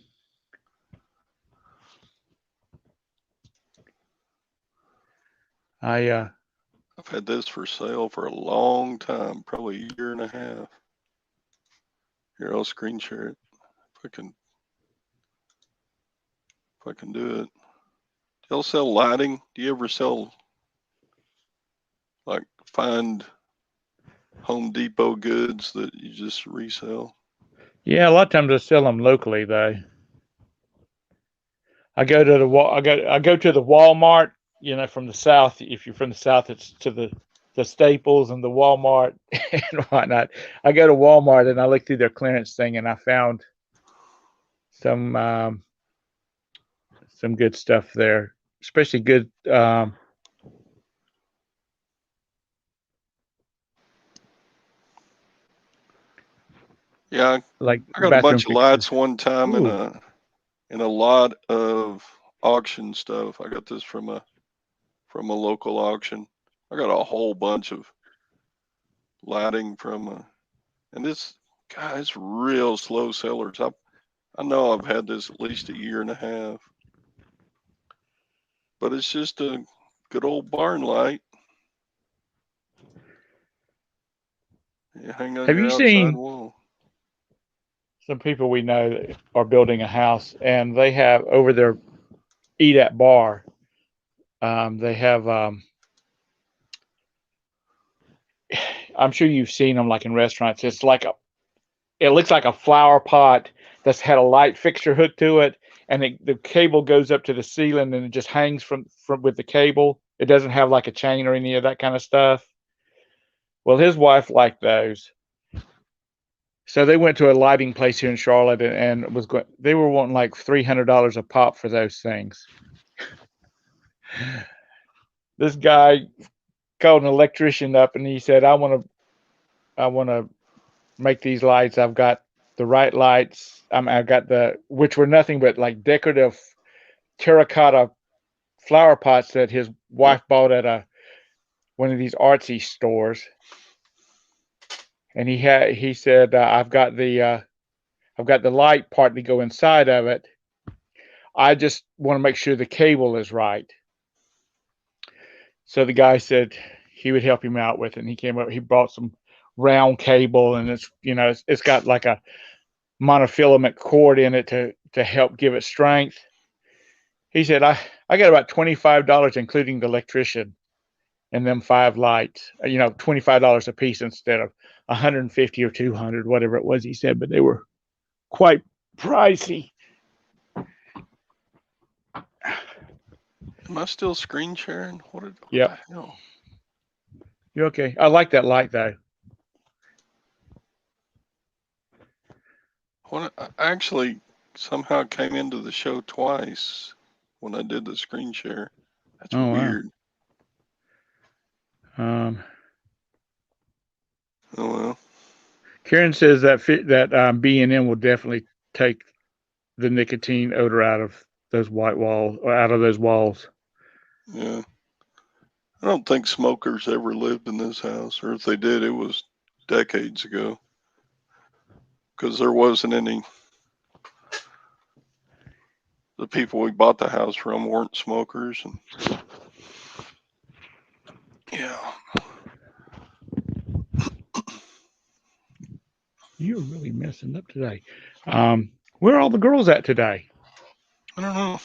I've had this for sale for a long time, probably a year and a half. Here, I'll screen share it if I can do it. Do y'all sell lighting? Do you ever sell, like, find Home Depot goods that you just resell? Yeah, a lot of times I sell them locally though. I go to the Walmart, from the South. If you're from the South, it's to the Staples and the Walmart and whatnot. I go to Walmart and I look through their clearance thing, and I found some good stuff there, especially good. Yeah, like I got a bunch of lights one time in a lot of auction stuff. I got this from a local auction. I got a whole bunch of lighting and this guy's real slow sellers. I know I've had this at least a year and a half. but it's just a good old barn light. You hang on Have your you outside seen wall. some people we know that are building a house, and they have over their eat at bar? They have. I'm sure you've seen them like in restaurants. It's like it looks like a flower pot that's had a light fixture hooked to it, and the cable goes up to the ceiling, and it just hangs from with the cable. It doesn't have like a chain or any of that kind of stuff. Well, his wife liked those, so they went to a lighting place here in Charlotte, and was going. They were wanting like $300 a pop for those things. This guy called an electrician up, and he said, I want to make these lights. I've got the right lights. I've got which were nothing but like decorative terracotta flower pots that his wife bought at one of these artsy stores. And he said, I've got the light part to go inside of it. I just want to make sure the cable is right. So the guy said he would help him out with it. And he came up, he brought some round cable, and it's got like a monofilament cord in it to help give it strength. He said, I got about $25 including the electrician and them 5 lights, $25 a piece instead of 150 or 200, whatever it was he said, but they were quite pricey. Am I still screen sharing? What the hell? You're okay. I like that light though. I actually somehow came into the show twice when I did the screen share. That's weird. Wow. Oh well. Karen says that B&M will definitely take the nicotine odor out of those white walls or out of those walls. Yeah. I don't think smokers ever lived in this house, or if they did, it was decades ago. Because there wasn't any. The people we bought the house from weren't smokers, and yeah. You're really messing up today. Where are all the girls at today? I don't know.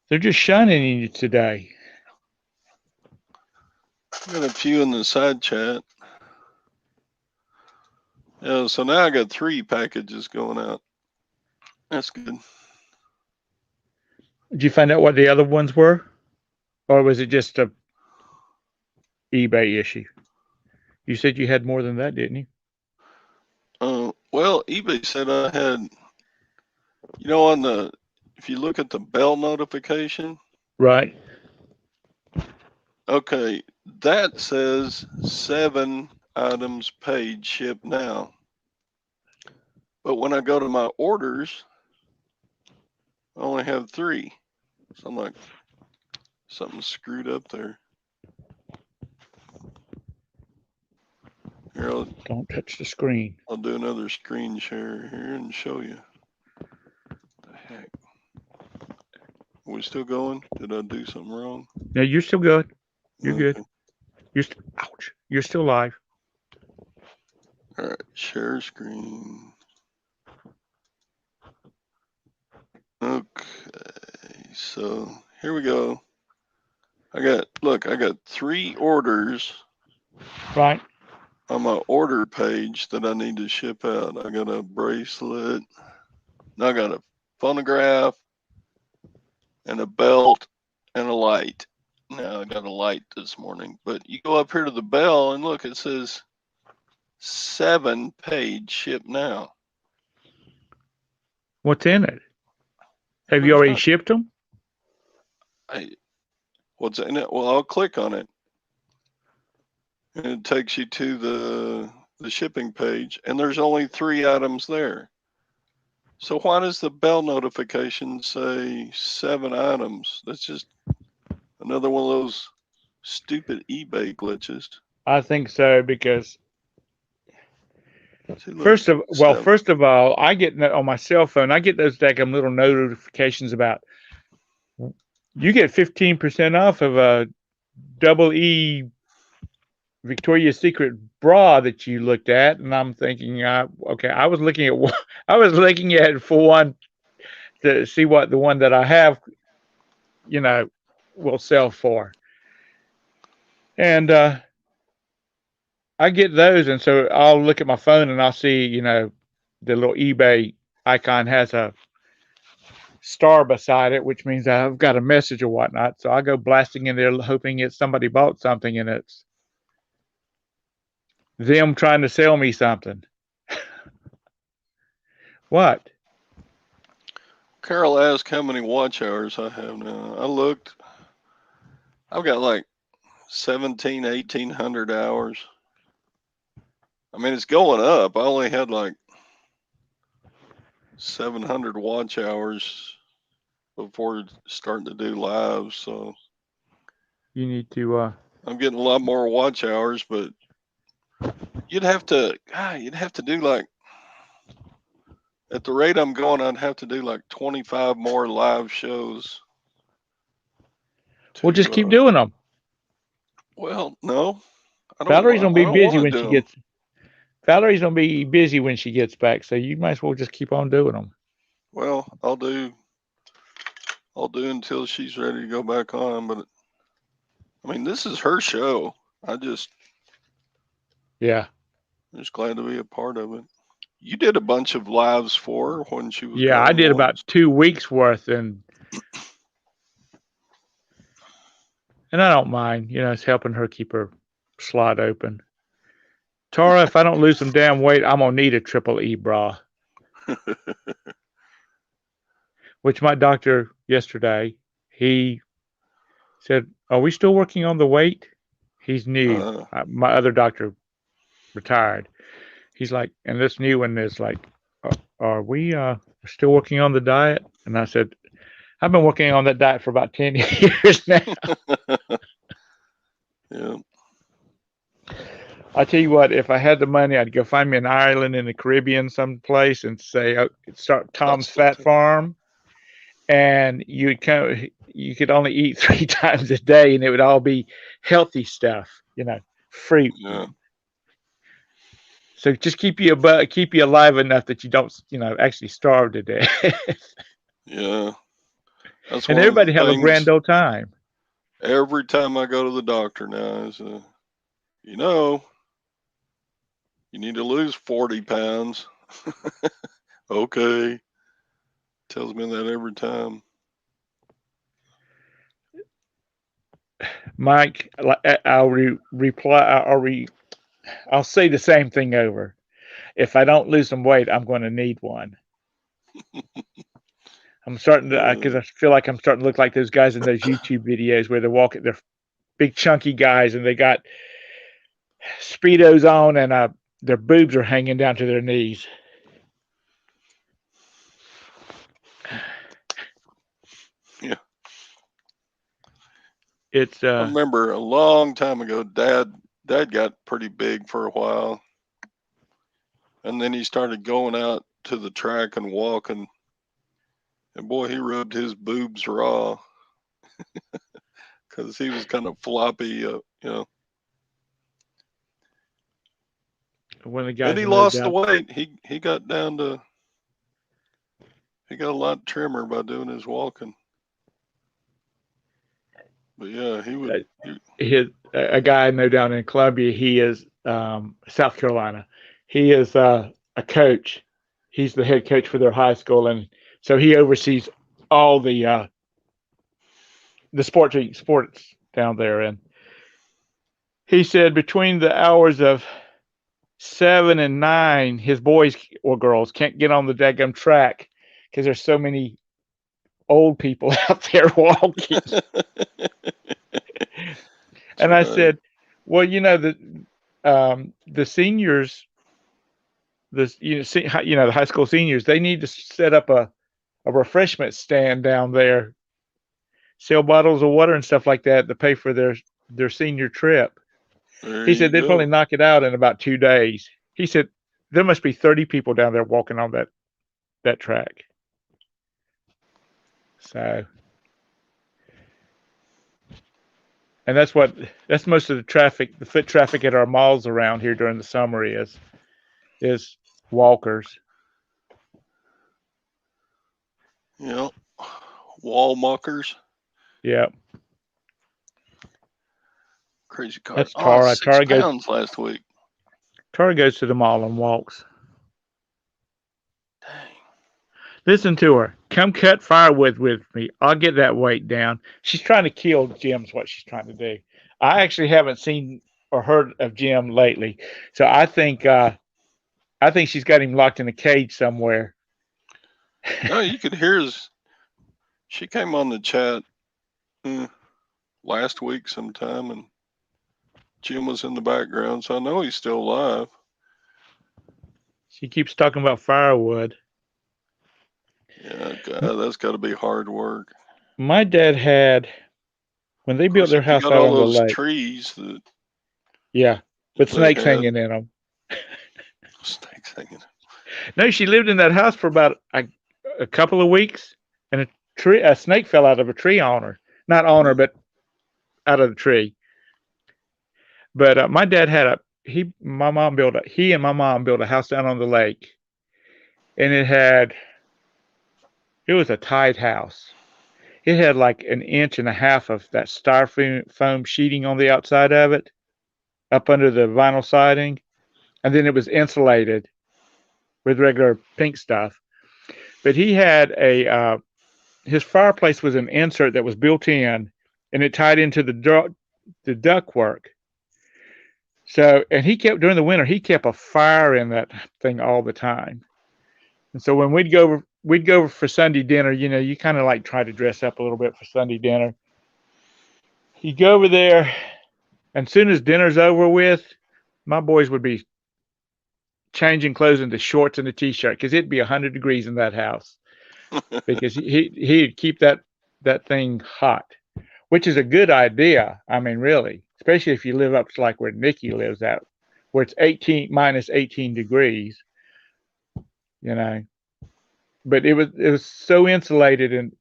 They're just shunning you today. Got a few in the side chat. Yeah, so now I got 3 packages going out. That's good. Did you find out what the other ones were? Or was it just a eBay issue? You said you had more than that, didn't you? Well, eBay said I had, if you look at the bell notification. Right. Okay, that says 7 items paid, ship now. But when I go to my orders, I only have 3. So I'm like, something's screwed up there. Here, don't touch the screen. I'll do another screen share here and show you. The heck? Are we still going? Did I do something wrong? No, you're still good. You're good. Ouch. You're still live. All right, share screen. Okay, so here we go. I got 3 orders. Right. On my order page that I need to ship out. I got a bracelet. I got a phonograph and a belt and a light. Now I got a light this morning, but you go up here to the bell and look, it says 7 paid, ship now. What's in it? Have you already shipped them? What's in it? Well, I'll click on it. And it takes you to the shipping page, and there's only 3 items there. So why does the bell notification say 7 items? That's just another one of those stupid eBay glitches. I think so, because first of all, I get on my cell phone, I get those little notifications about you get 15% off of a double E Victoria's Secret bra that you looked at, and I'm thinking, okay, I was looking at one, I was looking at it for one to see what the one that I have, you know, will sell for, and I get those, and so I'll look at my phone and I'll see, you know, the little eBay icon has a star beside it, which means I've got a message or whatnot. So I go blasting in there, hoping it's somebody bought something, and it's them trying to sell me something. What? Carol asked how many watch hours I have now. I looked. I've got like 1,800 hours. I mean, it's going up. I only had like 700 watch hours before starting to do live. So You need to. I'm getting a lot more watch hours, but you'd have to do like, at the rate I'm going, I'd have to do like 25 more live shows. We'll just keep doing them. Well, no, Valerie's gonna be busy when she them. gets. Valerie's gonna be busy when she gets back, so you might as well just keep on doing them. Well, I'll do until she's ready to go back on. But I mean, this is her show. Yeah. I'm just glad to be a part of it. You did a bunch of lives for her when she was. Yeah, I did about 2 weeks worth, and I don't mind. You know, it's helping her keep her slot open. Tara, if I don't lose some damn weight, I'm gonna need a triple E bra. Which my doctor yesterday, he said, "Are we still working on the weight?" He's new. My other doctor retired. He's like, and this new one is like, "Are we still working on the diet?" And I said, "I've been working on that diet for about 10 years now." Yeah. I tell you what, if I had the money, I'd go find me an island in the Caribbean someplace and say, start Tom's Fat Farm, and you could only eat 3 times a day, and it would all be healthy stuff, you know, fruit. Yeah. So just keep you alive enough that you don't, you know, actually starve to death. Yeah. That's and one everybody of the have things, a grand old time. Every time I go to the doctor now is, you know, you need to lose 40 pounds. Okay. Tells me that every time. Mike, I'll I'll say the same thing over. If I don't lose some weight, I'm going to need one. I'm starting to, because I feel like I'm starting to look like those guys in those YouTube videos where they're big chunky guys and they got Speedos on and their boobs are hanging down to their knees. Yeah. It's I remember a long time ago, Dad got pretty big for a while. And then he started going out to the track and walking. And boy, he rubbed his boobs raw. Because he was kind of floppy, you know. One of the guys and he lost the weight. He got down to, he got a lot trimmer by doing his walking. But yeah, he would. A guy I know down in Columbia. He is South Carolina. He is a coach. He's the head coach for their high school, and so he oversees all the sports down there. And he said between the hours of 7 and 9, his boys or girls can't get on the daggum track because there's so many old people out there walking. And I said, well, you know, the seniors, the high school seniors, they need to set up a refreshment stand down there, sell bottles of water and stuff like that to pay for their senior trip. He said they'd probably knock it out in about 2 days. He said there must be 30 people down there walking on that track. So And that's most of the traffic, the foot traffic at our malls around here during the summer is walkers. Yeah. Wall muckers. Yeah, Crazy car. that's Oh, Tara. 6 pounds last week. Tara goes to the mall and walks. Dang. Listen to her. Come cut firewood with me. I'll get that weight down. She's trying to kill Jim's what she's trying to do. I actually haven't seen or heard of Jim lately, so I think she's got him locked in a cage somewhere. No, you could hear his. She came on the chat last week sometime, and Jim was in the background, so I know he's still alive. She keeps talking about firewood. Yeah, God, that's got to be hard work. My dad had when they built their If you house got out all on the those lake. trees that Yeah, with they snakes had, hanging in them. snakes hanging. No, she lived in that house for about a couple of weeks, and a snake fell out of a tree on her. Not on her, but out of the tree. But my dad had he and my mom built a house down on the lake, and it was a tight house. It had like an inch and a half of that styrofoam sheeting on the outside of it, up under the vinyl siding, and then it was insulated with regular pink stuff. But he had his fireplace was an insert that was built in, and it tied into the ductwork. So, and he kept during the winter, he kept a fire in that thing all the time. And so when we'd go over for Sunday dinner. You know, you kind of like try to dress up a little bit for Sunday dinner. You go over there, and soon as dinner's over with, my boys would be changing clothes into shorts and a t-shirt because it'd be 100 degrees in that house because he'd keep that thing hot, which is a good idea. I mean, really, especially if you live up to like where Nikki lives at, where it's 18 minus 18 degrees, you know. But it was so insulated, and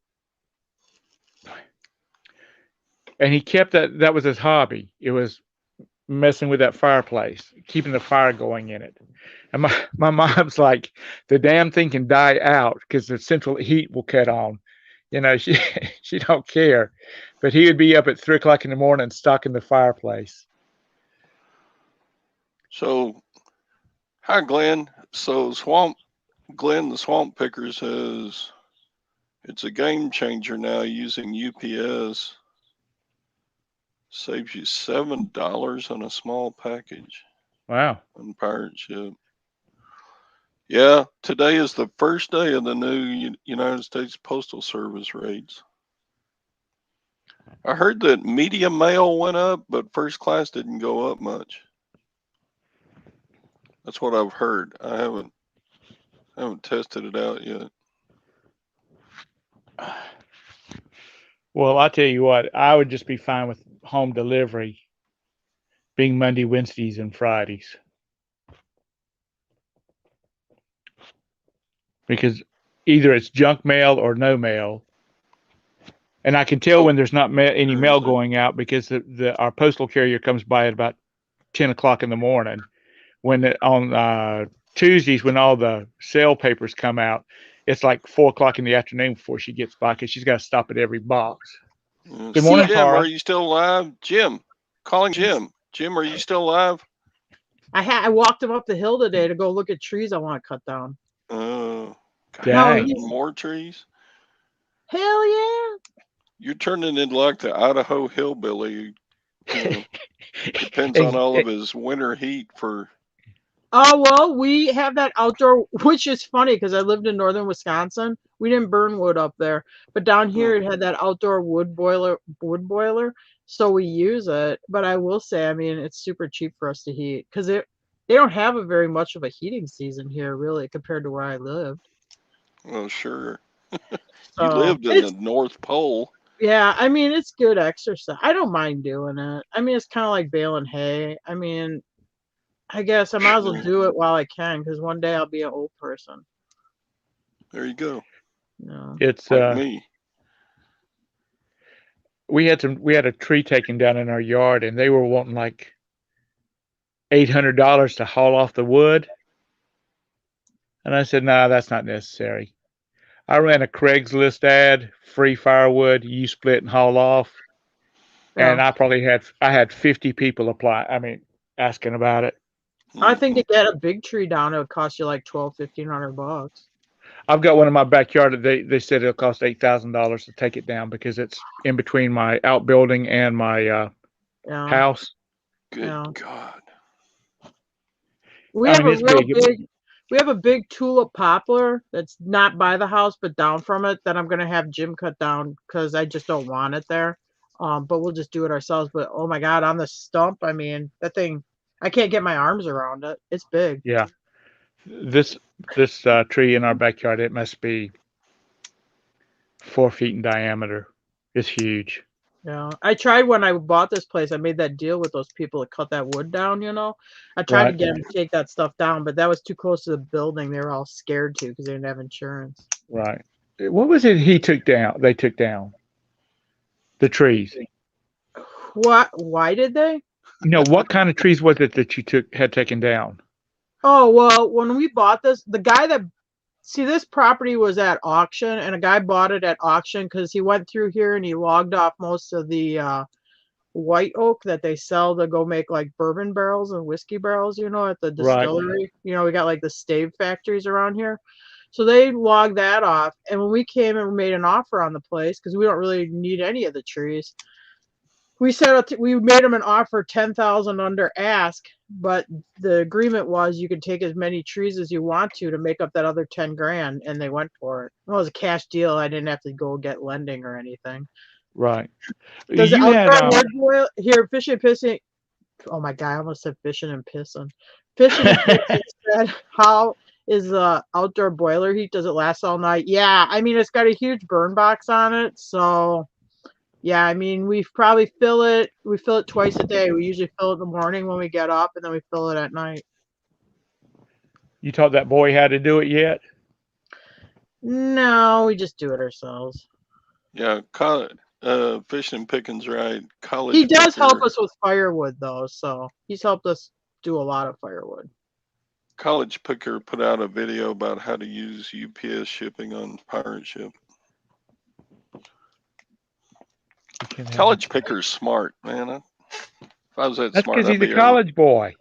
he kept that was his hobby. It was messing with that fireplace, keeping the fire going in it. And my mom's like, the damn thing can die out because the central heat will cut on. You know, she don't care. But he would be up at 3 o'clock in the morning stocking the fireplace. So, hi, Glenn. So, Glenn, the Swamp Picker says it's a game changer now using UPS. Saves you $7 on a small package. Wow. On pirate ship. Yeah, today is the first day of the new United States Postal Service rates. I heard that medium mail went up, but first class didn't go up much. That's what I've heard. I haven't tested it out yet. Well, I'll tell you what, I would just be fine with home delivery being Monday, Wednesdays, and Fridays. Because either it's junk mail or no mail. And I can tell when there's not any mail going out because our postal carrier comes by at about 10 o'clock in the morning. When on Tuesdays, when all the sale papers come out, it's like 4 o'clock in the afternoon before she gets by because she's got to stop at every box. Good morning, Jim. Tara. Are you still alive? Jim, calling Jim. Jim, are you still alive? I walked him up the hill today to go look at trees I want to cut down. Oh, Dang. more trees? Hell yeah! You're turning into like the Idaho hillbilly. Depends on all of his winter heat for. Oh, well, we have that outdoor, which is funny because I lived in northern Wisconsin. We didn't burn wood up there, but down here it had that outdoor wood boiler, so we use it. But I will say, I mean, it's super cheap for us to heat because they don't have a very much of a heating season here, really, compared to where I lived. Well, sure. You lived in the North Pole. Yeah, I mean, it's good exercise. I don't mind doing it. I mean, it's kind of like baling hay. I mean, I guess I might as well do it while I can because one day I'll be an old person. There you go. No. It's like me. we had a tree taken down in our yard, and they were wanting like $800 to haul off the wood. And I said, "Nah, that's not necessary." I ran a Craigslist ad, free firewood, you split and haul off, and Yeah. I had 50 people apply. I mean, asking about it. I think to Mhm. get a big tree down, it would cost you like $1,200-1,500. I've got one in my backyard that they said it'll cost $8,000 to take it down because it's in between my outbuilding and my Yeah. house. Good Yeah. God. We I have mean, a it's real big. big we have a big tulip poplar that's not by the house but down from it that I'm gonna have Jim cut down because I just don't want it there. But we'll just do it ourselves. But oh my god, on the stump, I mean that thing I can't get my arms around it. It's big. Yeah, this tree in our backyard, it must be 4 feet in diameter. It's huge. Yeah. I tried when I bought this place, I made that deal with those people that cut that wood down. I tried to Right, get them to take that stuff down, but that was too close to the building. They were all scared to because they didn't have insurance. right. What was it he took down? They took down the trees. What? Why did they? What kind of trees was it that you had taken down? Oh, well, when we bought this, the guy that see this property was at auction, and a guy bought it at auction because he went through here and he logged off most of the white oak that they sell to go make like bourbon barrels and whiskey barrels, at the Right, distillery. We got like the stave factories around here. So they logged that off. And when we came and made an offer on the place, because we don't really need any of the trees, we made them an offer 10,000 under ask, but the agreement was you could take as many trees as you want to make up that other 10 grand, and they went for it. Well, it was a cash deal. I didn't have to go get lending or anything. right. Does the You had outdoor wood boil here? Fishing and pissing. Oh my god, I almost said fishing and pissing. Fishing and pissing said, "How is the outdoor boiler heat? Does it last all night?" Yeah, I mean it's got a huge burn box on it, so yeah, I mean we probably fill it. We fill it twice a day. We usually fill it in the morning when we get up, and then we fill it at night. you taught that boy how to do it yet? No, we just do it ourselves. Yeah, Fishing and Pickens right. He College does help Picker. us with firewood though, so he's helped us do a lot of firewood. College Picker put out a video about how to use UPS shipping on pirate ship. College Picker's smart, man. If I was that That's smart, because I'd he's a be college boy,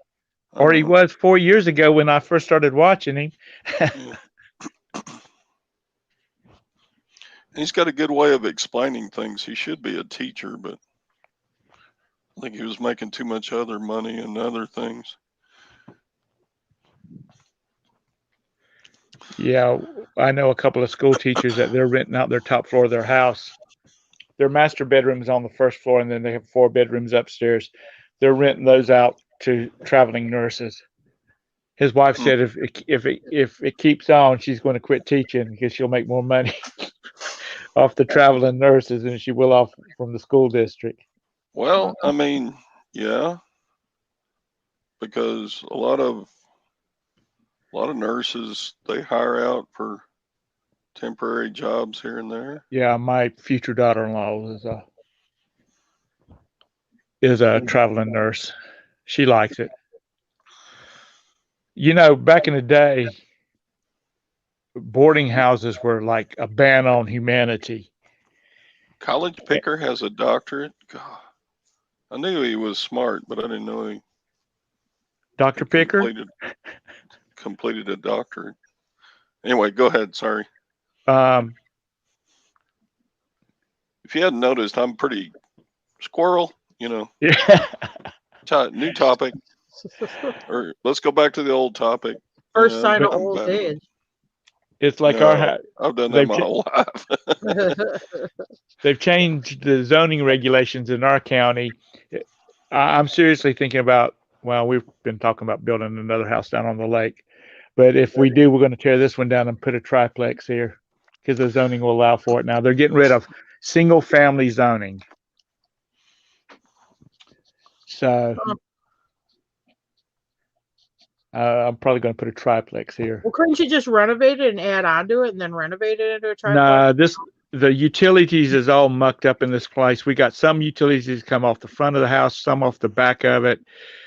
or he uh, was 4 years ago when I first started watching him. yeah. He's got a good way of explaining things. He should be a teacher, but I think he was making too much other money and other things. Yeah, I know a couple of school teachers that they're renting out their top floor of their house. Their master bedroom is on the first floor, and then they have 4 bedrooms upstairs. They're renting those out to traveling nurses. His wife Hmm. said if it keeps on, she's going to quit teaching because she'll make more money off the traveling nurses than she will off from the school district. Well, I mean, yeah, because a lot of nurses they hire out for temporary jobs here and there. Yeah, my future daughter-in-law is a traveling nurse. She likes it. Back in the day, boarding houses were like a ban on humanity. College Picker has a doctorate. God, I knew he was smart, but I didn't know he Dr. had Picker? completed a doctorate. Anyway, go ahead. Sorry. Um, If you hadn't noticed, I'm pretty squirrel. yeah. New topic, or let's go back to the old topic. First Yeah, sign of I'm old bad about it. age. It's like No, I've done that they've my whole life. they've changed the zoning regulations in our county. I'm seriously thinking about. Well, we've been talking about building another house down on the lake, but if we do, we're going to tear this one down and put a triplex here because the zoning will allow for it now. They're getting rid of single family zoning. So I'm probably going to put a triplex here. Well, couldn't you just renovate it and add on to it and then renovate it into a triplex? No, the utilities is all mucked up in this place. We got some utilities come off the front of the house, some off the back of it,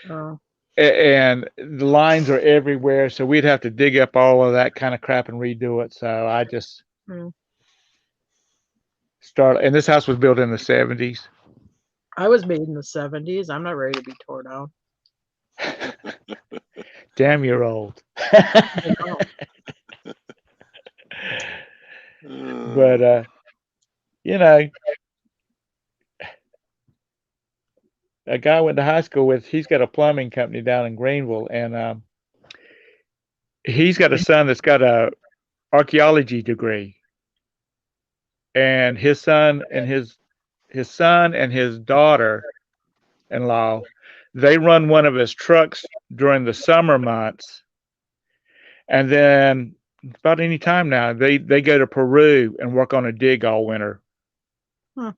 Oh, and the lines are everywhere. So we'd have to dig up all of that kind of crap and redo it. So I just hmm. started. And this house was built in the 70s. I was made in the 70s. I'm not ready to be torn down. Damn, you're old. I know. But you know, a guy I went to high school with, he's got a plumbing company down in Greenville, and he's got a son that's got a archaeology degree, and his son and his daughter-in-law, they run one of his trucks during the summer months, and then about any time now they go to Peru and work on a dig all winter. Huh.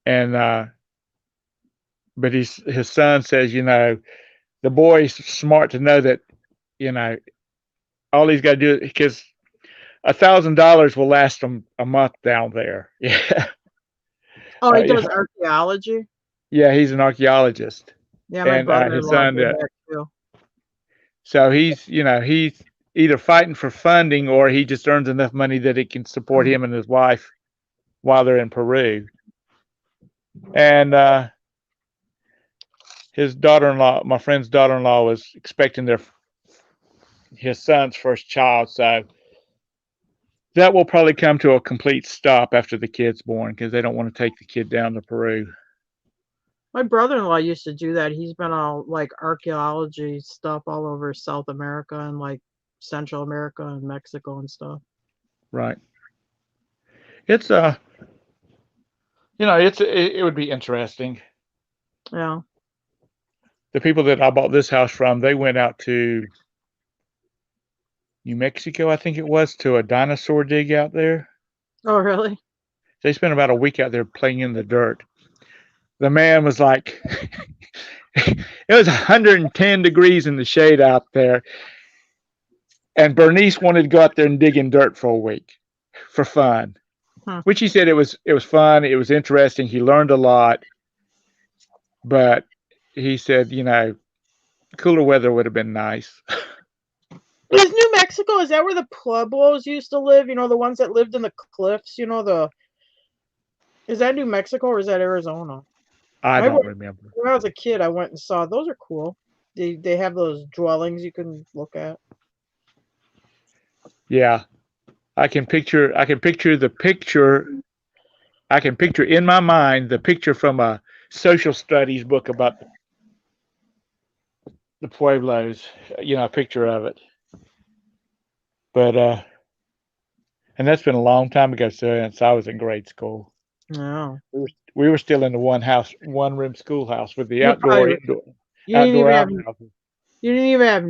And but his son says, the boy's smart to know that, all he's got to do, because $1,000 will last him a month down there. Yeah. Oh, he Yeah. does archaeology? Yeah, he's an archaeologist. Yeah, my And his brother-in-law son, did that too. so he's either fighting for funding or he just earns enough money that it can support him and his wife while they're in Peru. And his daughter-in-law, my friend's daughter-in-law, was expecting his son's first child, so that will probably come to a complete stop after the kid's born because they don't want to take the kid down to Peru. My brother-in-law used to do that. He's been all like archaeology stuff all over South America and like Central America and Mexico and stuff. Right. It's it would be interesting. Yeah. The people that I bought this house from, they went out to New Mexico, I think it was, to a dinosaur dig out there. Oh, really? They spent about a week out there playing in the dirt. The man was like, it was 110 degrees in the shade out there. And Bernice wanted to go out there and dig in dirt for a week for fun, which he said it was fun. It was interesting. He learned a lot. But he said, cooler weather would have been nice. Is New Mexico, is that where the Pueblos used to live? The ones that lived in the cliffs, is that New Mexico or is that Arizona? I don't remember. When I was a kid, I went and saw, those are cool. They have those dwellings you can look at. Yeah. I can picture in my mind the picture from a social studies book about the Pueblos, a picture of it. But and that's been a long time ago since I was in grade school. No. We were still in the one room schoolhouse with the outdoor outhouses. You didn't even have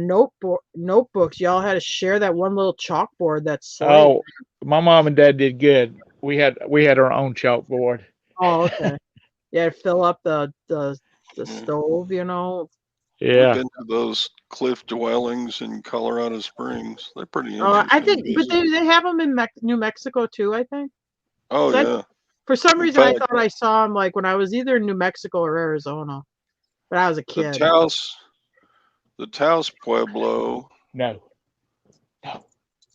notebooks. Y'all had to share that one little chalkboard that's slate. Oh, my mom and dad did good. We had our own chalkboard. Oh, okay. Yeah, fill up the stove, Yeah. We've been to those cliff dwellings in Colorado Springs. They're pretty interesting. I think, but they have them in New Mexico too, I think. Oh, yeah. For some reason, I thought I saw them like when I was either in New Mexico or Arizona, but I was a kid. The Taos Pueblo No.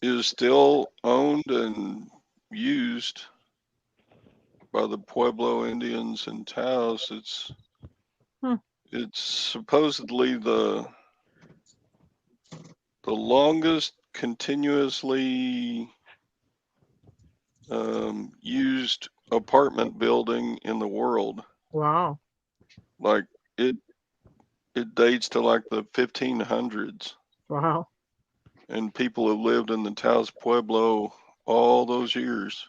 is still owned and used by the Pueblo Indians in Taos. It's supposedly the longest continuously used apartment building in the world. Wow. Like it dates to like the 1500s. Wow. And people have lived in the Taos Pueblo all those years.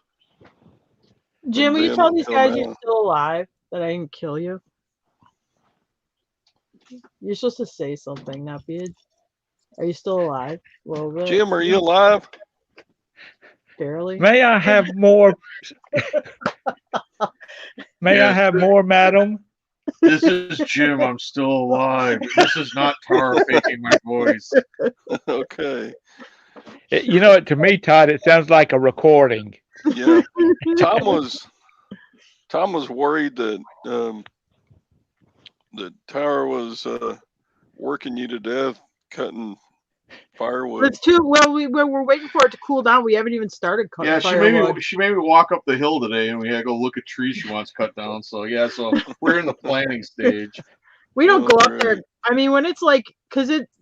Jim, will you tell these guys you're still alive, that I didn't kill you? You're supposed to say something, not be. Are you still alive? A little bit. Jim, are you alive? Barely. May I have more? May I have more, madam? This is Jim. I'm still alive. This is not Tara faking my voice. Okay. To me, Todd, it sounds like a recording. Yeah. Tom was worried that the tower was working you to death cutting firewood. It's too well. We're waiting for it to cool down. We haven't even started cutting Yeah, she made firewood. me walk up the hill today, and we had to go look at trees she wants cut down. So yeah, so we're in the planning stage. We don't go up Alright. there. I mean, when it's like,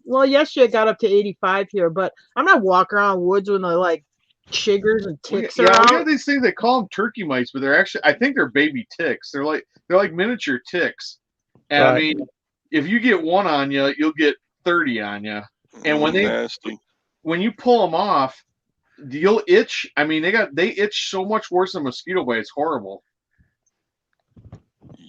well, yesterday it got up to 85 here, but I'm not walking around woods when the like chiggers and ticks are We out. have these things they call them turkey mice, but they're actually I think they're baby ticks. They're like miniature ticks. And I mean, if you get one on you, you'll get 30 on you. And when nasty. when you pull them off, you'll itch. I mean, they itch so much worse than mosquito bite. It's horrible.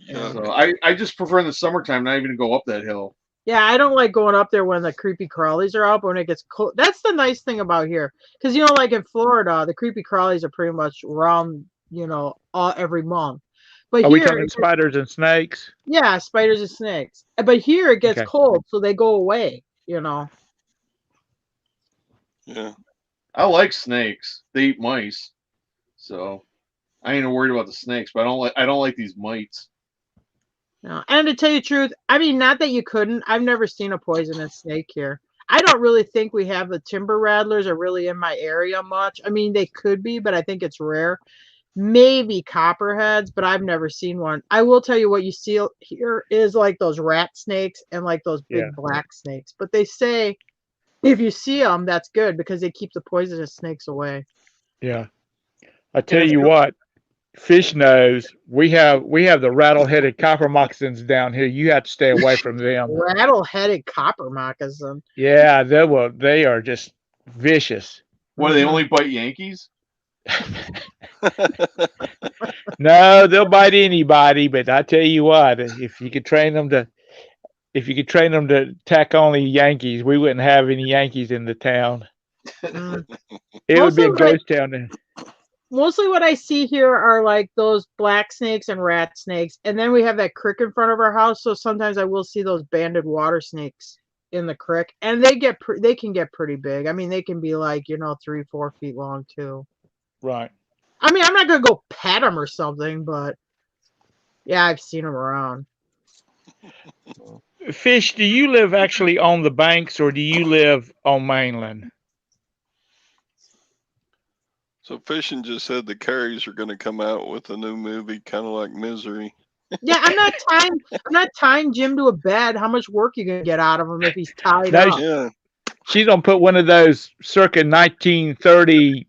Yuck. So I just prefer in the summertime not even to go up that hill. Yeah, I don't like going up there when the creepy crawlies are out, but when it gets cold. That's the nice thing about here. Because, like in Florida, the creepy crawlies are pretty much around, every month. But Are here, we talking spiders and snakes? Yeah, spiders and snakes. But here it gets cold, so they go away, Yeah. I like snakes. They eat mice. So I ain't worried about the snakes, but I don't like these mites. No. And to tell you the truth, I mean, not that you couldn't. I've never seen a poisonous snake here. I don't really think we have the timber rattlers are really in my area much. I mean, they could be, but I think it's rare. Maybe copperheads, but I've never seen one. I will tell you what you see here is like those rat snakes and like those big black snakes. But they say if you see them, that's good because they keep the poisonous snakes away. Yeah. I tell you what, Fish knows we have the rattle-headed copper moccasins down here. You have to stay away from them. Rattle-headed copper moccasin. Yeah, they are just vicious. What, do they only bite Yankees? No, they'll bite anybody, but I tell you what, if you could train them to attack only Yankees, we wouldn't have any Yankees in the town. It would be a ghost town then. Mostly what I see here are like those black snakes and rat snakes. And then we have that creek in front of our house. So sometimes I will see those banded water snakes in the creek. And they can get pretty big. I mean, they can be like, 3-4 feet long too. Right. I mean, I'm not going to go pet them or something, but yeah, I've seen them around. Fish, do you live actually on the banks or do you live on mainland? So Fishing just said the Carries are going to come out with a new movie, kind of like Misery. Yeah, I'm not tying Jim to a bed. How much work you gonna get out of him if he's tied up? Yeah. She's gonna put one of those circa 1930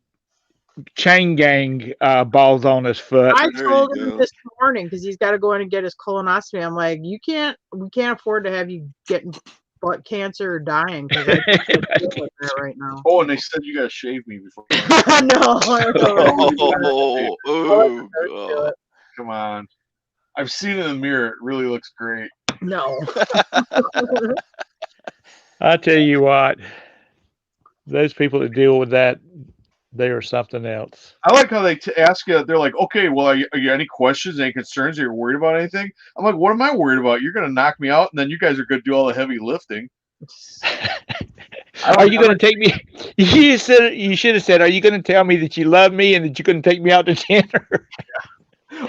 chain gang balls on his foot. I told him this morning because he's got to go in and get his colonoscopy. I'm like, we can't afford to have you getting butt cancer or dying because I can't deal with that right now. Oh, and they said you gotta shave me before. No. Oh, come on. I've seen it in the mirror. It really looks great. No. I tell you what, those people that deal with that, they are something else. I like how they ask you. They're like, "Okay, well, are you any questions, any concerns? Are you worried about anything?" I'm like, "What am I worried about? You're gonna knock me out, and then you guys are gonna do all the heavy lifting." Are you going to take me? You should have said, "Are you going to tell me that you love me and that you're going to take me out to dinner?"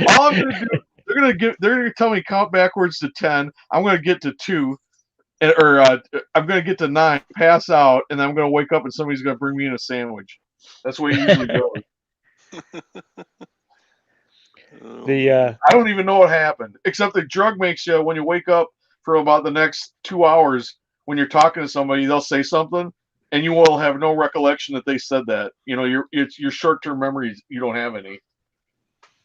All I'm gonna do, they're gonna tell me count backwards to 10. I'm gonna get to 2, or I'm gonna get to 9, pass out, and then I'm gonna wake up and somebody's gonna bring me in a sandwich. That's the way it usually goes. I don't even know what happened, except the drug makes you, when you wake up for about the next 2 hours, when you're talking to somebody, they'll say something, and you will have no recollection that they said that. Your short-term memories, you don't have any.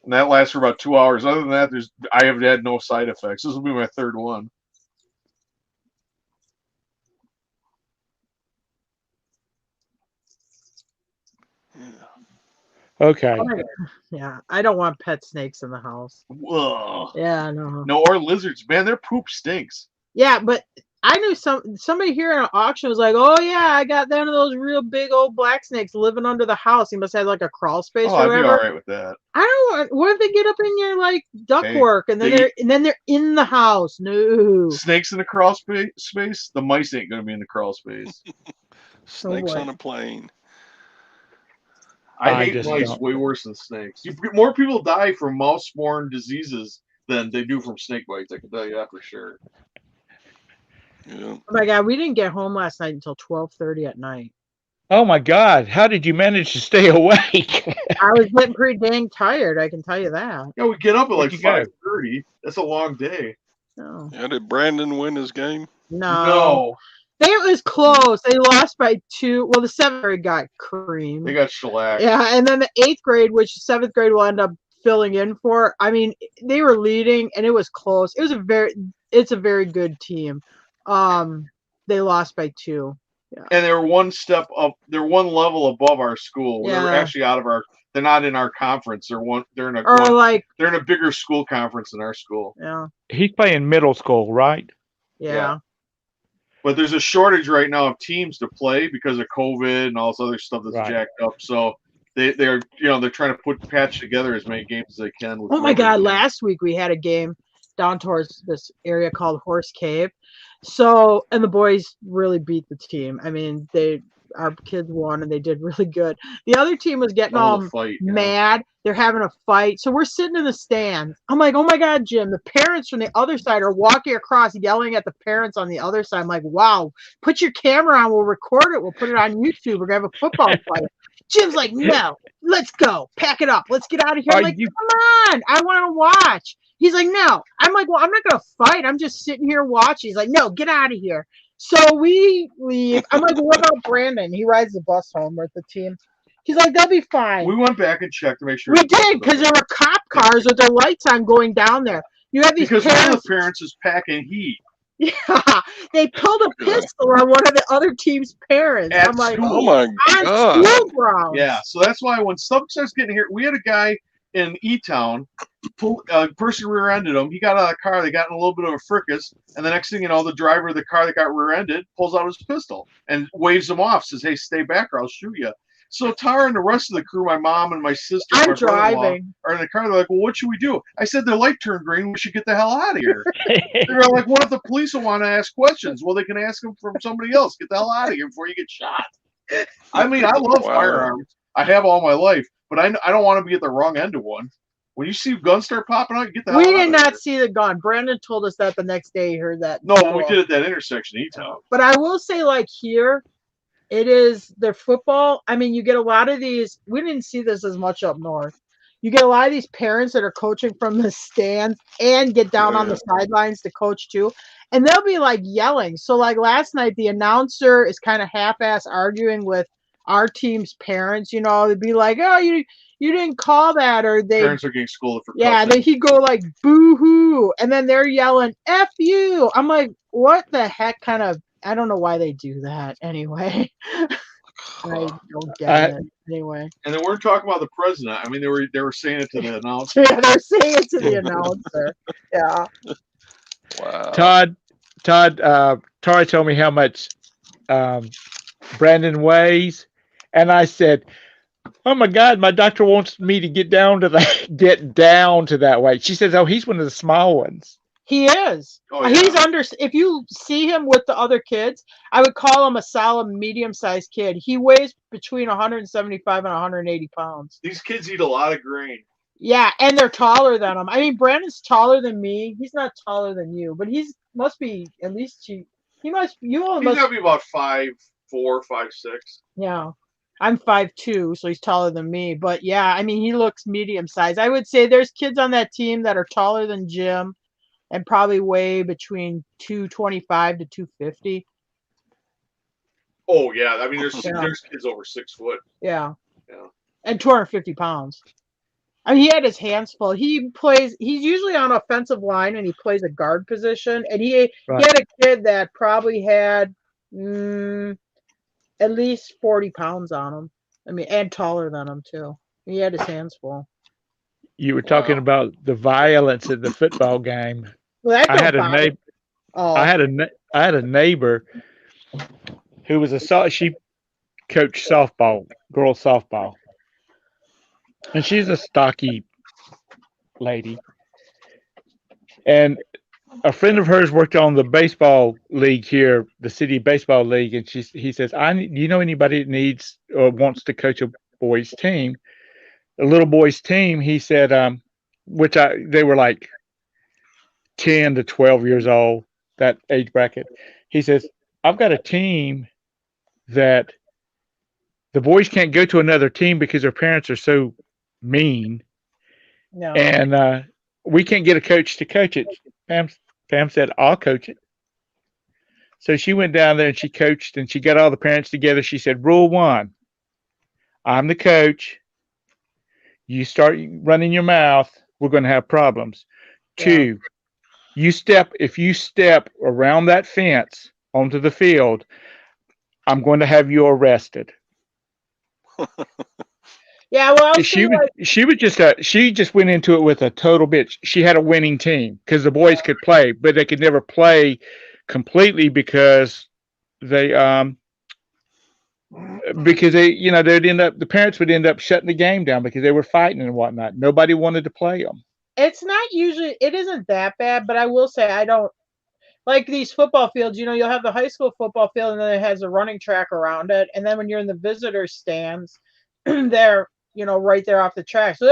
And that lasts for about 2 hours. Other than that, I have had no side effects. This will be my 3rd one. Okay. Yeah, I don't want pet snakes in the house. Ugh. Yeah, no. No, or lizards, man. Their poop stinks. Yeah, but I knew somebody here in an auction was like, "Oh yeah, I got one of those real big old black snakes living under the house. He must have like a crawl space or whatever." I'd be all right with that. I don't want. What if they get up in your like ductwork and then they're in the house? No. Snakes in the crawl space. The mice ain't gonna be in the crawl space. Snakes on a plane. I hate just mice don't. way worse than snakes. More people die from mouse-borne diseases than they do from snake bites. I can tell you that for sure. Yeah. Oh my God, we didn't get home last night until 12:30 at night. Oh my God! How did you manage to stay awake? I was getting pretty dang tired. I can tell you that. Yeah, we get up at Where'd like you go? 5:30. That's a long day. No, Yeah, did Brandon win his game? no. It was close. They lost by 2. Well, the 7th grade got creamed. They got shellacked. Yeah, and then the 8th grade, which 7th grade will end up filling in for. I mean, they were leading, and it was close. It's a very good team. They lost by 2. Yeah. And they're one step up. They're one level above our school. Yeah. They're actually out of our. They're not in our conference. They're in a bigger school conference than our school. Yeah. He's playing middle school, right? Yeah. But there's a shortage right now of teams to play because of COVID and all this other stuff that's jacked up. So they're trying to patch together as many games as they can. Oh my God! Last week we had a game down towards this area called Horse Cave. So, and the boys really beat the team. I mean, our kids won and they did really good. The other team was getting all mad. They're having a fight. So we're sitting in the stands. I'm like, oh my God, Jim, the parents from the other side are walking across yelling at the parents on the other side. I'm like, wow, put your camera on. We'll record it. We'll put it on YouTube. We're going to have a football fight. Jim's like, no, let's go. Pack it up. Let's get out of here. I'm like, come on. I want to watch. He's like, no. I'm like, well, I'm not going to fight. I'm just sitting here watching. He's like, no, get out of here. So we leave. I'm like, well, what about Brandon? He rides the bus home with the team. He's like, they'll be fine. We went back and checked to make sure. We did, because there were cop cars with their lights on going down there. You have these because one of the parents is packing heat. Yeah, they pulled a pistol on one of the other team's parents. I'm like, oh my God. School grounds. Yeah, so that's why when stuff starts getting here, we had a guy in E-Town, a person rear-ended him. He got out of the car. They got in a little bit of a fracas, and the next thing you know, the driver of the car that got rear-ended pulls out his pistol and waves him off. Says, "Hey, stay back, or I'll shoot you." So Tara and the rest of the crew, my mom and my sister, I'm driving, are in the car. They're like, "Well, what should we do?" I said, "Their light turned green. We should get the hell out of here." They're like, "What if the police will want to ask questions?" Well, they can ask them from somebody else. Get the hell out of here before you get shot. I mean, I love firearms. I have all my life, but I don't want to be at the wrong end of one. When you see guns start popping out, you get the hell out of here. We did not see the gun. Brandon told us that the next day he heard that. No, we did at that intersection, E-Town. But I will say, like here, it is their football. I mean, you get a lot of these. We didn't see this as much up north. You get a lot of these parents that are coaching from the stands and get down on the sidelines to coach too. And they'll be like yelling. So like last night, the announcer is kind of half-ass arguing with our team's parents. You know, they'd be like, "Oh, you didn't call that," or they parents are getting scolded for then he'd go like boo-hoo, and then they're yelling F you. I'm like, what the heck kind of, I don't know why they do that anyway. I don't get it anyway. And they weren't talking about the president. I mean, they were saying it to the announcer. Yeah, they're saying it to the announcer. Yeah. Wow. Tara told me how much Brandon weighs, and I said, "Oh my God, my doctor wants me to get down to that weight." She says, "Oh, he's one of the small ones." He is. Oh, yeah. He's if you see him with the other kids, I would call him a solid medium-sized kid. He weighs between 175 and 180 pounds. These kids eat a lot of grain. Yeah, and they're taller than him. I mean, Brandon's taller than me. He's not taller than you, but must be at least he's got to be about 5'4", 5'6". Yeah. I'm 5'2", so he's taller than me. But yeah, I mean, he looks medium-sized. I would say there's kids on that team that are taller than Jim and probably weigh between 225 to 250. Oh, yeah. I mean, there's kids over 6 foot. Yeah. And 250 pounds. I mean, he had his hands full. He's usually on offensive line, and he plays a guard position. And he had a kid that probably had at least 40 pounds on him. I mean, and taller than him, too. He had his hands full. You were talking about the violence at the football game. Well, I had a neighbor. Oh. I had a neighbor who was she coached softball, girls softball, and she's a stocky lady. And a friend of hers worked on the baseball league here, the city baseball league, and he says, "You know anybody that needs or wants to coach boys team. The little boys team, he said, they were like 10 to 12 years old, that age bracket. He says, I've got a team that the boys can't go to another team because their parents are so mean. No. And we can't get a coach to coach it. Pam said, I'll coach it. So she went down there and she coached and she got all the parents together. She said, rule 1, I'm the coach. You start running your mouth, we're going to have problems. Yeah. 2, if you step around that fence onto the field, I'm going to have you arrested. Yeah, well, she just went into it with a total bitch. She had a winning team because the boys could play, but they could never play completely because the parents would end up shutting the game down because they were fighting and whatnot. Nobody wanted to play them. It isn't that bad, but I will say I don't like these football fields. You'll have the high school football field and then it has a running track around it. And then when you're in the visitor stands, they're, right there off the track. So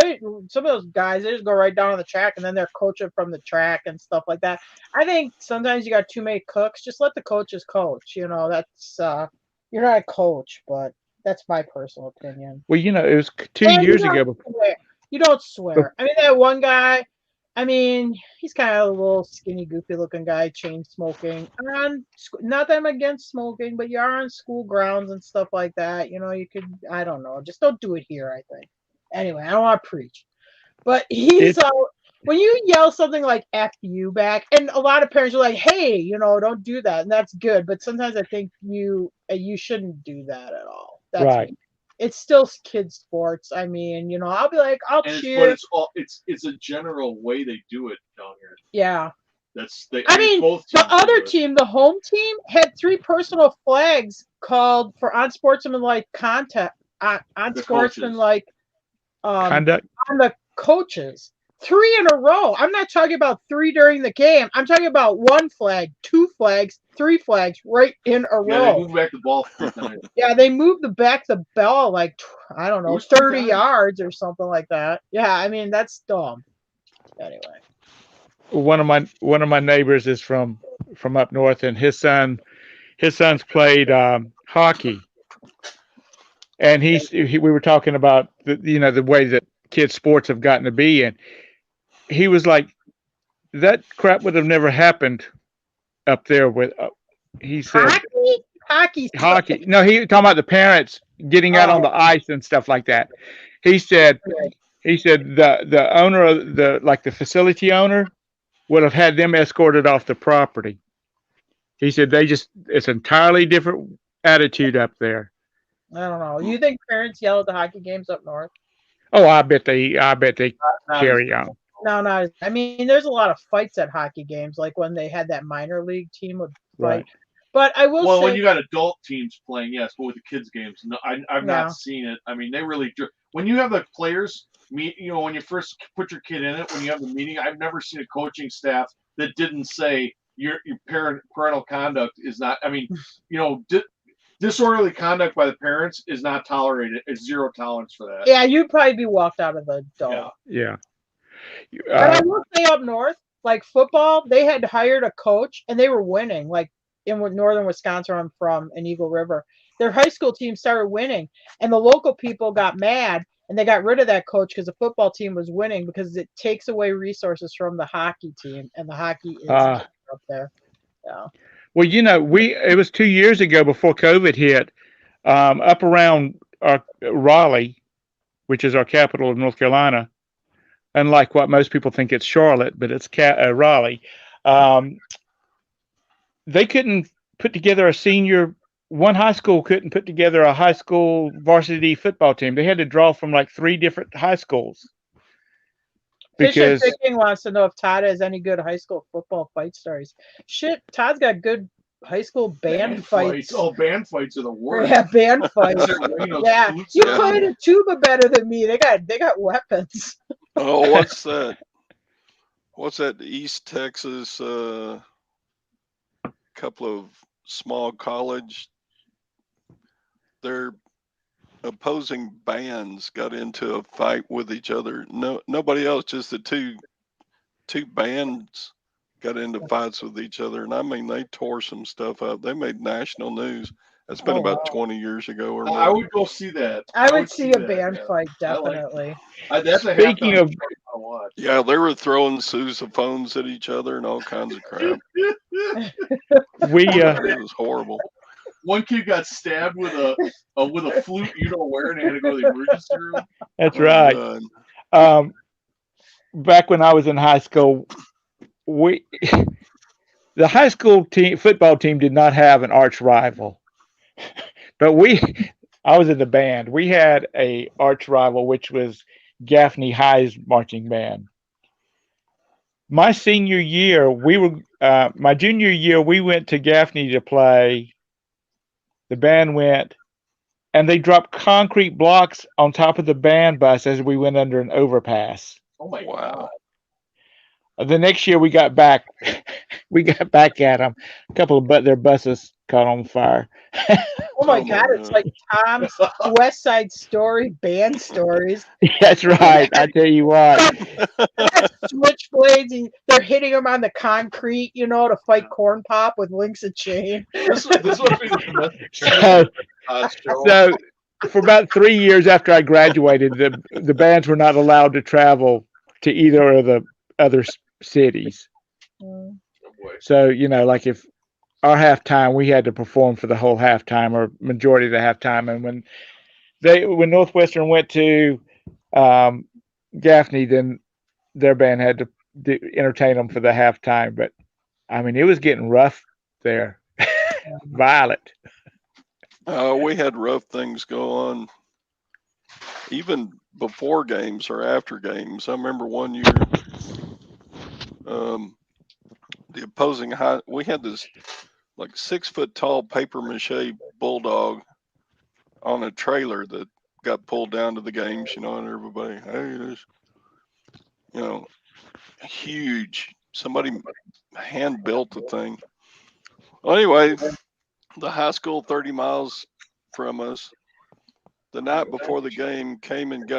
some of those guys, they just go right down on the track and then they're coaching from the track and stuff like that. I think sometimes you got too many cooks. Just let the coaches coach. That's you're not a coach, but that's my personal opinion. Well, it was 2 years ago. You don't swear. I mean, that one guy, he's kind of a little skinny, goofy looking guy, chain smoking. Not that I'm against smoking, but you are on school grounds and stuff like that. You could, I don't know, just don't do it here, I think. Anyway, I don't want to preach. But when you yell something like F you back, and a lot of parents are like, hey, don't do that. And that's good. But sometimes I think you shouldn't do that at all. That's right. Me. It's still kids sports. I'll be like, I'll cheer. But it's a general way they do it down here. Yeah. Both the other team, the home team, had 3 personal flags called for unsportsmanlike conduct, unsportsmanlike conduct on the coaches. 3 in a row. I'm not talking about 3 during the game. I'm talking about 1 flag, 2 flags, 3 flags right in a row. Yeah, they moved back the ball 3 times. Yeah, they moved the ball like, I don't know, 30 yards or something like that. Yeah, that's dumb. Anyway. One of my neighbors is from up north, and his sons played hockey, and we were talking about the way that kids sports have gotten to be, and he was like, that crap would have never happened up there with he said hockey. No, he was talking about the parents getting out on the ice and stuff like that. He said the owner of the facility owner would have had them escorted off the property. He said it's entirely different attitude up there. I don't know. You think parents yell at the hockey games up north? Oh, I bet they carry on. No. There's a lot of fights at hockey games, like when they had that minor league team would fight. Right. But I will say, well, when you got adult teams playing, yes, but with the kids games, no, I've not seen it. They really do. When you have the players meet, when you first put your kid in it, when you have the meeting, I've never seen a coaching staff that didn't say your parental conduct is not. Disorderly conduct by the parents is not tolerated. It's 0 tolerance for that. Yeah, you'd probably be walked out of the dome. Yeah. But I will say up north, like football, they had hired a coach and they were winning. Like in northern Wisconsin, where I'm from, in Eagle River, their high school team started winning, and the local people got mad and they got rid of that coach because the football team was winning, because it takes away resources from the hockey team, and the hockey is up there. Yeah. Well, it was 2 years ago before COVID hit, up around Raleigh, which is our capital of North Carolina, unlike what most people think it's Charlotte, but it's Raleigh. They couldn't put together one high school couldn't put together a high school varsity football team. They had to draw from like 3 different high schools. Because Picking wants to know if Todd has any good high school football fight stories. Shit, Todd's got good high school band fights. Oh, band fights are the worst. Yeah, band fights. Yeah, you played a tuba better than me. They got weapons. Oh, what's that? What's that? East Texas, couple of small college. They're opposing bands got into a fight with each other. Nobody else, just the two bands got into fights with each other, and I mean they tore some stuff up. They made national news. That's been about 20 years ago or more. I would go see that. I would see a band fight, definitely. That's a Speaking halftime of- show I watch. Yeah, they were throwing sousaphones at each other and all kinds of crap. We It was horrible. One kid got stabbed with a flute, you know where, and had to go to the emergency room. that's Oh, right. God. Back when I was in high school, the high school football team did not have an arch rival, but I was in the band. We had a arch rival, which was Gaffney High's marching band. My senior year, my junior year, we went to Gaffney to play. The band went, and they dropped concrete blocks on top of the band bus as we went under an overpass. Oh my Wow. God! The next year we got back at them. A couple of their buses caught on fire. Oh my Oh, God, my it's God. like Tom's West Side Story band stories. That's right. I tell you what. Switchblades, they're hitting them on the concrete, to fight corn pop with links of chain. This must be the domestic So, show. so for about 3 years after I graduated, the bands were not allowed to travel to either of the other cities. Mm. Oh, boy. So, like if our halftime, we had to perform for the whole halftime or majority of the halftime. And when Northwestern went to Gaffney, then their band had to entertain them for the halftime. But I mean, it was getting rough there. Violent. We had rough things go on even before games or after games. I remember one year, the opposing we had this like 6-foot tall paper mache bulldog on a trailer that got pulled down to the games, and everybody, hey, there's, huge. Somebody hand built the thing. Well, anyway, the high school 30 miles from us, the night before the game, came and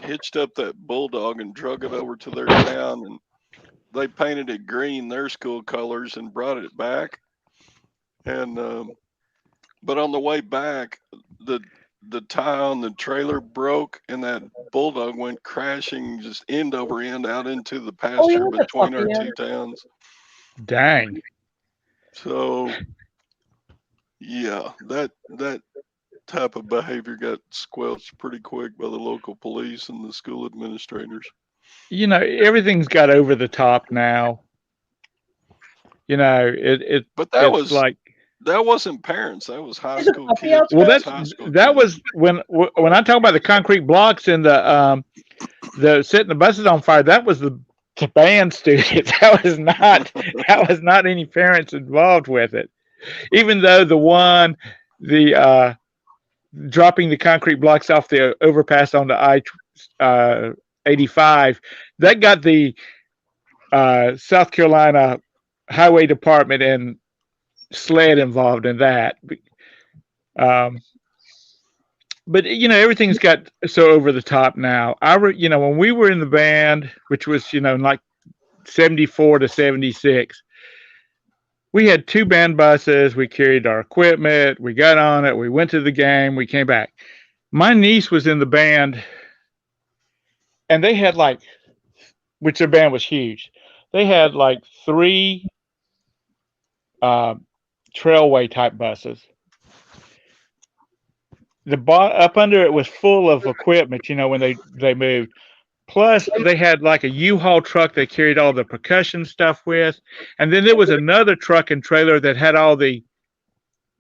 hitched up that bulldog and drug it over to their town, and they painted it green, their school colors, and brought it back. And but on the way back, the tie on the trailer broke, and that bulldog went crashing just end over end out into the pasture between our two towns. Dang. So yeah, that type of behavior got squelched pretty quick by the local police and the school administrators. Everything's got over the top now. But that was like that wasn't parents. That was high school kids. well, That was when I talk about the concrete blocks and the setting the buses on fire. That was the band students. That was not any parents involved with it. Even though the dropping the concrete blocks off the overpass onto I-85, that got the South Carolina Highway Department and SLED involved in that. But everything's got so over the top now. When we were in the band, which was like 74 to 76, we had 2 band buses. We carried our equipment. We got on it. We went to the game. We came back. My niece was in the band, and they had which their band was huge. They had 3 trailway type buses. The up under it was full of equipment, when they moved. Plus, they had a U-Haul truck they carried all the percussion stuff with. And then there was another truck and trailer that had all the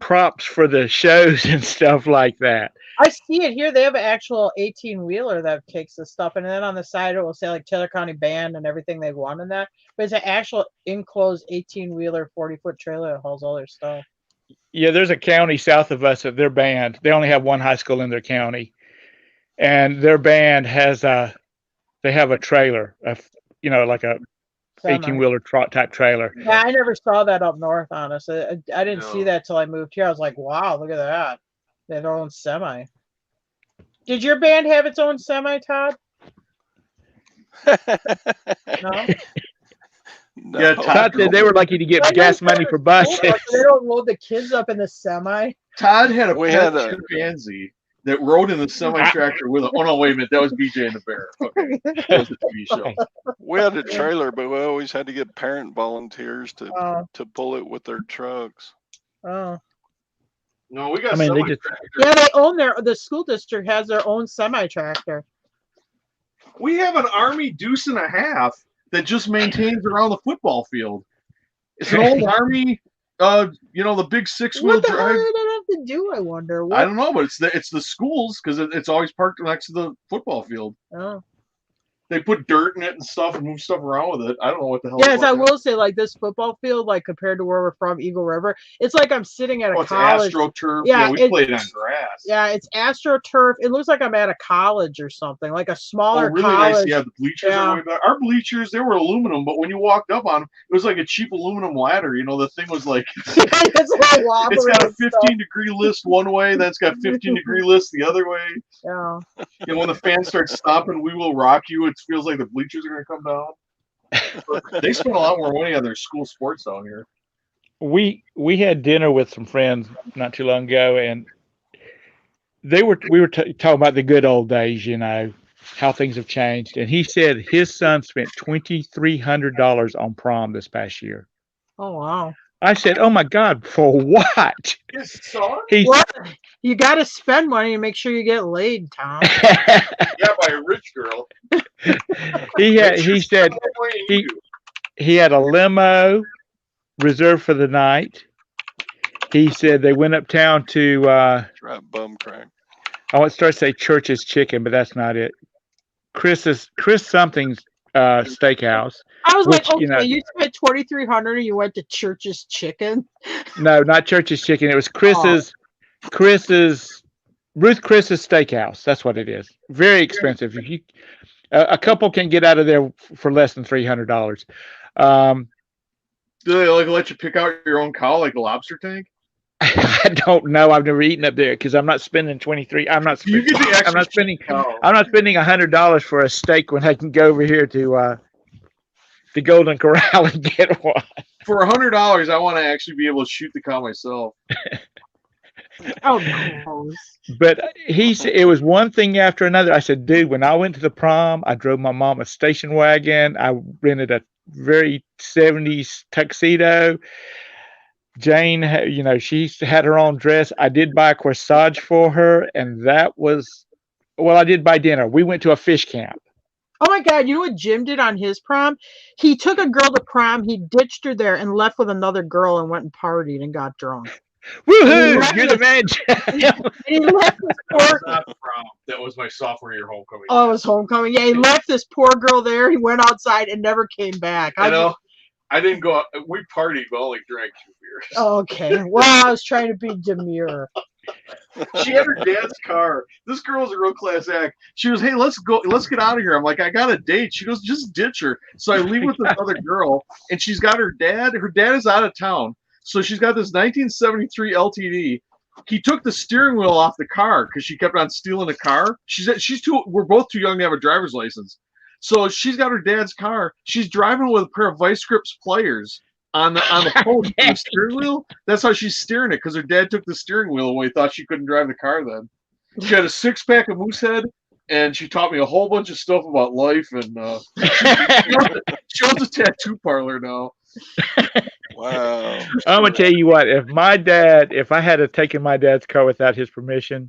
props for the shows and stuff like that. I see it here. They have an actual 18-wheeler that takes the stuff. And then on the side, it will say Taylor County Band and everything they want in that. But it's an actual enclosed 18-wheeler, 40-foot trailer that holds all their stuff. Yeah, there's a county south of us of their band. They only have one high school in their county. And their band has they have a trailer, like a 18-wheeler type trailer. Yeah, I never saw that up north, honestly. I didn't see that till I moved here. I was like, wow, look at that. They have their own semi. Did your band have its own semi, Todd? No. No. Yeah, Todd said they were lucky to get Like gas they said money at for school, buses. like, they don't load the kids up in the semi. Todd had a We pet had a- chimpanzee that rode in the semi-tractor with a... Oh, no, wait a minute. That was BJ and the Bear. Okay. That was a TV show. Okay. We had a trailer, but we always had to get parent volunteers to Oh, pull it with their trucks. oh. No, we got I mean, they semi-tractor. Yeah, they own the school district has their own semi tractor. We have an Army deuce and a half that just maintains around the football field. It's an old Army, the big six-wheel What the hell drive. did that have to do? I wonder. What? I don't know, but it's the schools because it's always parked next to the football field. Oh. They put dirt in it and stuff and move stuff around with it. I don't know what the hell. Yes, I will say, like this football field, like compared to where we're from, Eagle River, it's like I'm sitting at a It's college. AstroTurf. Yeah, We played on grass. Yeah, it's AstroTurf. It looks like I'm at a college or something, like a Oh, smaller really college. nice. Yeah, the bleachers Yeah. are way back. Our bleachers, they were aluminum, but when you walked up on them, it was like a cheap aluminum ladder. You know, the thing was like, It's all wobbly it's got a and stuff. 15-degree list one way, then it's got 15-degree list the other way. Yeah. You know, when the fan starts stomping, "We Will Rock You," it feels like the bleachers are going to come down. But they spend a lot more money on their school sports down here. We had dinner with some friends not too long ago, and we were talking about the good old days, how things have changed. And he said his son spent $2,300 on prom this past year. Oh wow. I said, "Oh my God, for what?" His son? He Well, you got to spend money and make sure you get laid, Tom. Yeah, by a rich girl. he said he had a limo reserved for the night. He said they went uptown to Right, bum crack. I want to start to say Church's Chicken, but that's not it. Chris something's steakhouse. I was Which, like, okay, you spent $2,300 and you went to Church's Chicken. No, not Church's Chicken. It was Chris's Ruth Chris's Steakhouse. That's what it is. Very expensive. If you a couple can get out of there for less than $300. Do they let you pick out your own cow like a lobster tank? I don't know. I've never eaten up there because I'm not spending I'm not spending $100 for a steak when I can go over here to the Golden Corral and get one. For $100, I want to actually be able to shoot the cow myself. Oh, gross. But it was one thing after another. I said, dude, when I went to the prom, I drove my mom a station wagon. I rented a very 70s tuxedo. Jane, she had her own dress. I did buy a corsage for her, and that was, I did buy dinner. We went to a fish camp. Oh my God, you know what Jim did on his prom? He took a girl to prom, he ditched her there and left with another girl and went and partied and got drunk. Woohoo! You're the man. And he left this poor Not prom. That was my sophomore year homecoming. Oh, it was homecoming. Yeah, he left this poor girl there. He went outside and never came back. I didn't go out. We partied, but only drank 2 beers. Oh, okay. Well, I was trying to be demure. She had her dad's car. This girl's a real class act. She goes, "Hey, let's get out of here." I'm like, "I got a date." She goes, "Just ditch her." So I leave with this other girl, and she's got her dad. Her dad is out of town, so she's got this 1973 LTD. He took the steering wheel off the car because she kept on stealing the car. We're both too young to have a driver's license. So she's got her dad's car. She's driving with a pair of Vice Grips pliers on the post of the steering wheel. That's how she's steering it because her dad took the steering wheel away. Thought she couldn't drive the car then. She had a 6-pack of Moosehead, and she taught me a whole bunch of stuff about life. And she owns a tattoo parlor now. Wow. I'm gonna tell you what. If I had taken my dad's car without his permission,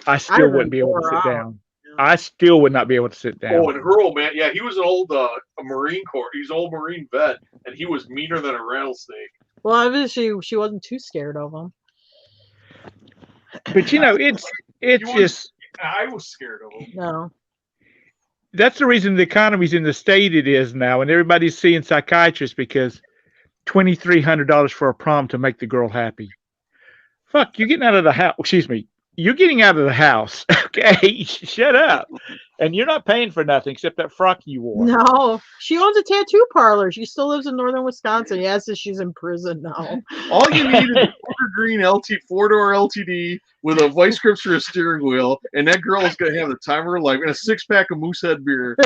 I still wouldn't be able to sit down. I still would not be able to sit down. Oh, and her old man, yeah, he was an old a Marine Corps. He's an old Marine vet, and he was meaner than a rattlesnake. Well, obviously she wasn't too scared of him. But it's just. I was scared of him. No. That's the reason the economy's in the state it is now, and everybody's seeing psychiatrists because $2,300 for a prom to make the girl happy. Fuck, you're getting out of the house. Excuse me. you're getting out of the house. Okay, shut up. And you're not paying for nothing except that frock you wore. No, she owns a tattoo parlor. She still lives in northern Wisconsin. Yes, she's in prison now. All you need is a Porter Green four-door LTD with a vice grips for a steering wheel, and that girl is going to have the time of her life, and a six-pack of Moosehead beer.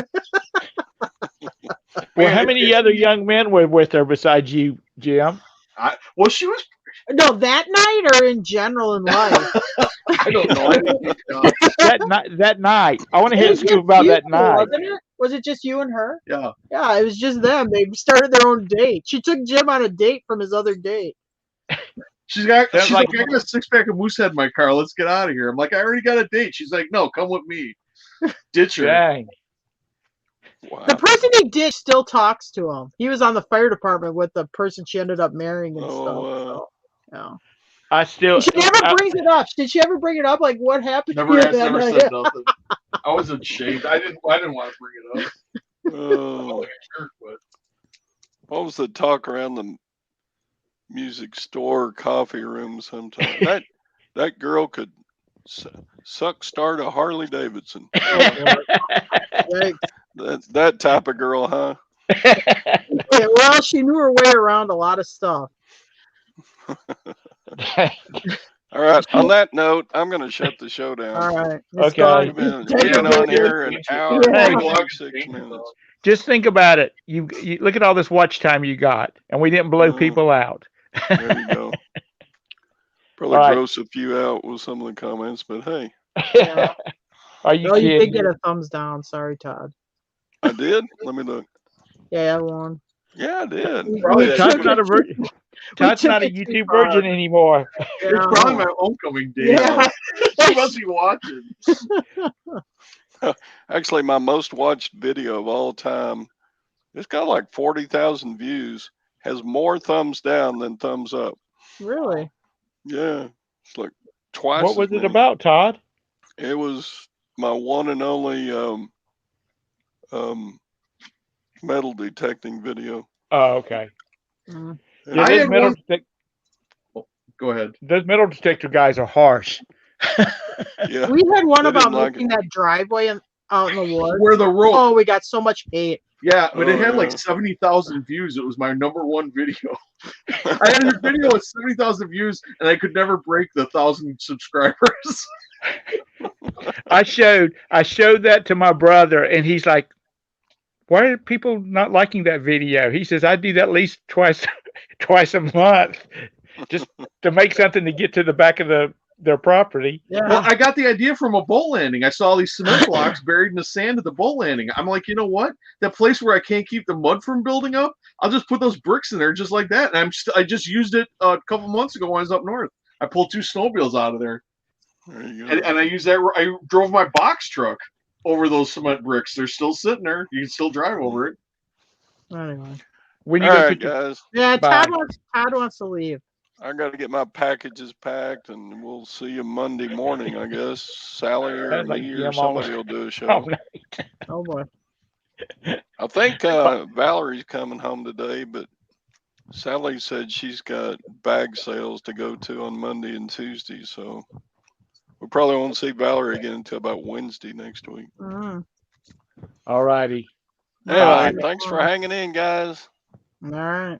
Well, how many other young men were with her besides you, Jim? Well, she was. No, that night or in general in life? I don't know. I didn't think, That night. I want to hear you about that night. Wasn't it? Was it just you and her? Yeah. Yeah, it was just them. They started their own date. She took Jim on a date from his other date. She's like, I got a six-pack of Moosehead in my car. Let's get out of here. I'm like, I already got a date. She's like, no, come with me. Ditch her. Dang. Wow. The person he ditched still talks to him. He was on the fire department with the person she ended up marrying and stuff. So, yeah. She never brings it up. Did she ever bring it up? Like, what happened? Never said nothing. I was ashamed. I didn't want to bring it up. What was the talk around the music store, coffee room? Sometimes that girl could start a Harley Davidson. That type of girl, huh? Yeah, well, she knew her way around a lot of stuff. All right. On that note, I'm going to shut the show down. All right. Okay. We've been on here an hour and 26 minutes. Just think about it. You look at all this watch time you got, and we didn't blow people out. There you go. Probably gross a few out with some of the comments, but hey. Yeah. Are you kidding? You did kidding? get a thumbs down. Sorry, Todd. I did? Let me look. Yeah, I won. Yeah, I did. Todd's not a virgin. Todd's not a YouTube virgin anymore. It's probably my homecoming day. Yeah. She must be watching. Actually, my most watched video of all time, it's got like 40,000 views, has more thumbs down than thumbs up. Really? Yeah. It's like twice. What was it about, Todd? It was my one and only metal detecting video. Oh, okay. Mm. Yeah, Go ahead. Those metal detector guys are harsh. Yeah. We had one They about didn't like making that driveway out in the woods. Where the road. Oh, we got so much hate. Yeah, but it had yeah. like 70,000 views. It was my #1 video. I had a video with 70,000 views, and I could never break the 1,000 subscribers. I showed that to my brother, and he's like, "Why are people not liking that video?" He says, "I do that at least twice a month, just to make something to get to the back of their property." Yeah. Well, I got the idea from a boat landing. I saw all these cement blocks buried in the sand at the boat landing. I'm like, you know what? That place where I can't keep the mud from building up, I'll just put those bricks in there just like that. And I just used it a couple months ago when I was up north. I pulled 2 snowmobiles out of there. There you go. And I used that. I drove my box truck over those cement bricks. They're still sitting there. You can still drive over it. Anyway. When you All go right, to guys. Yeah, Bye. Todd wants to leave. I got to get my packages packed, and we'll see you Monday morning, I guess. Sally or Sounds like me or Jim somebody all- will do a show. all night. Oh boy. I think Valerie's coming home today, but Sally said she's got bag sales to go to on Monday and Tuesday, so we probably won't see Valerie again until about Wednesday next week. Mm. All righty. Anyway, Bye. thanks for hanging in, guys. All right.